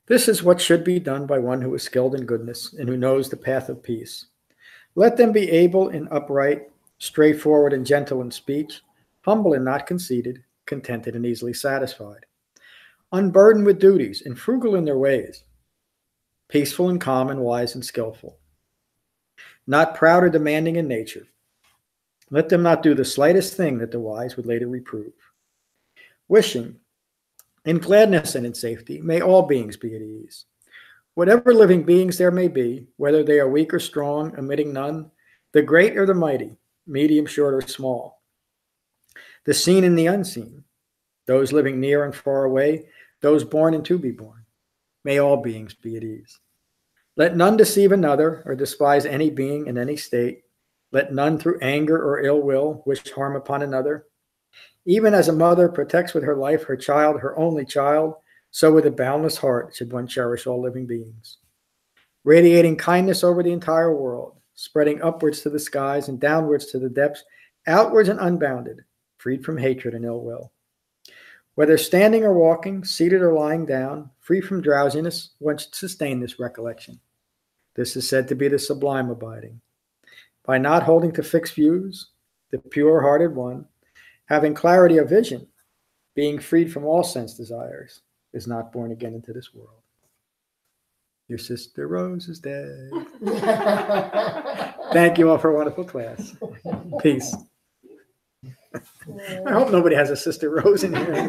Speaker 1: This is what should be done by one who is skilled in goodness and who knows the path of peace. Let them be able and upright, straightforward and gentle in speech, humble and not conceited, contented and easily satisfied, unburdened with duties and frugal in their ways, peaceful and calm and wise and skillful, not proud or demanding in nature. Let them not do the slightest thing that the wise would later reprove, wishing In gladness and in safety, may all beings be at ease. Whatever living beings there may be, whether they are weak or strong, omitting none, the great or the mighty, medium, short, or small, the seen and the unseen, those living near and far away, those born and to be born, may all beings be at ease. Let none deceive another or despise any being in any state. Let none through anger or ill will wish harm upon another. Even as a mother protects with her life her child, her only child, so with a boundless heart should one cherish all living beings. Radiating kindness over the entire world, spreading upwards to the skies and downwards to the depths, outwards and unbounded, freed from hatred and ill will. Whether standing or walking, seated or lying down, free from drowsiness, one should sustain this recollection. This is said to be the sublime abiding. By not holding to fixed views, the pure-hearted one, having clarity of vision, being freed from all sense desires, is not born again into this world. Your sister Rose is dead. Thank you all for a wonderful class. Peace. I hope nobody has a sister Rose in here.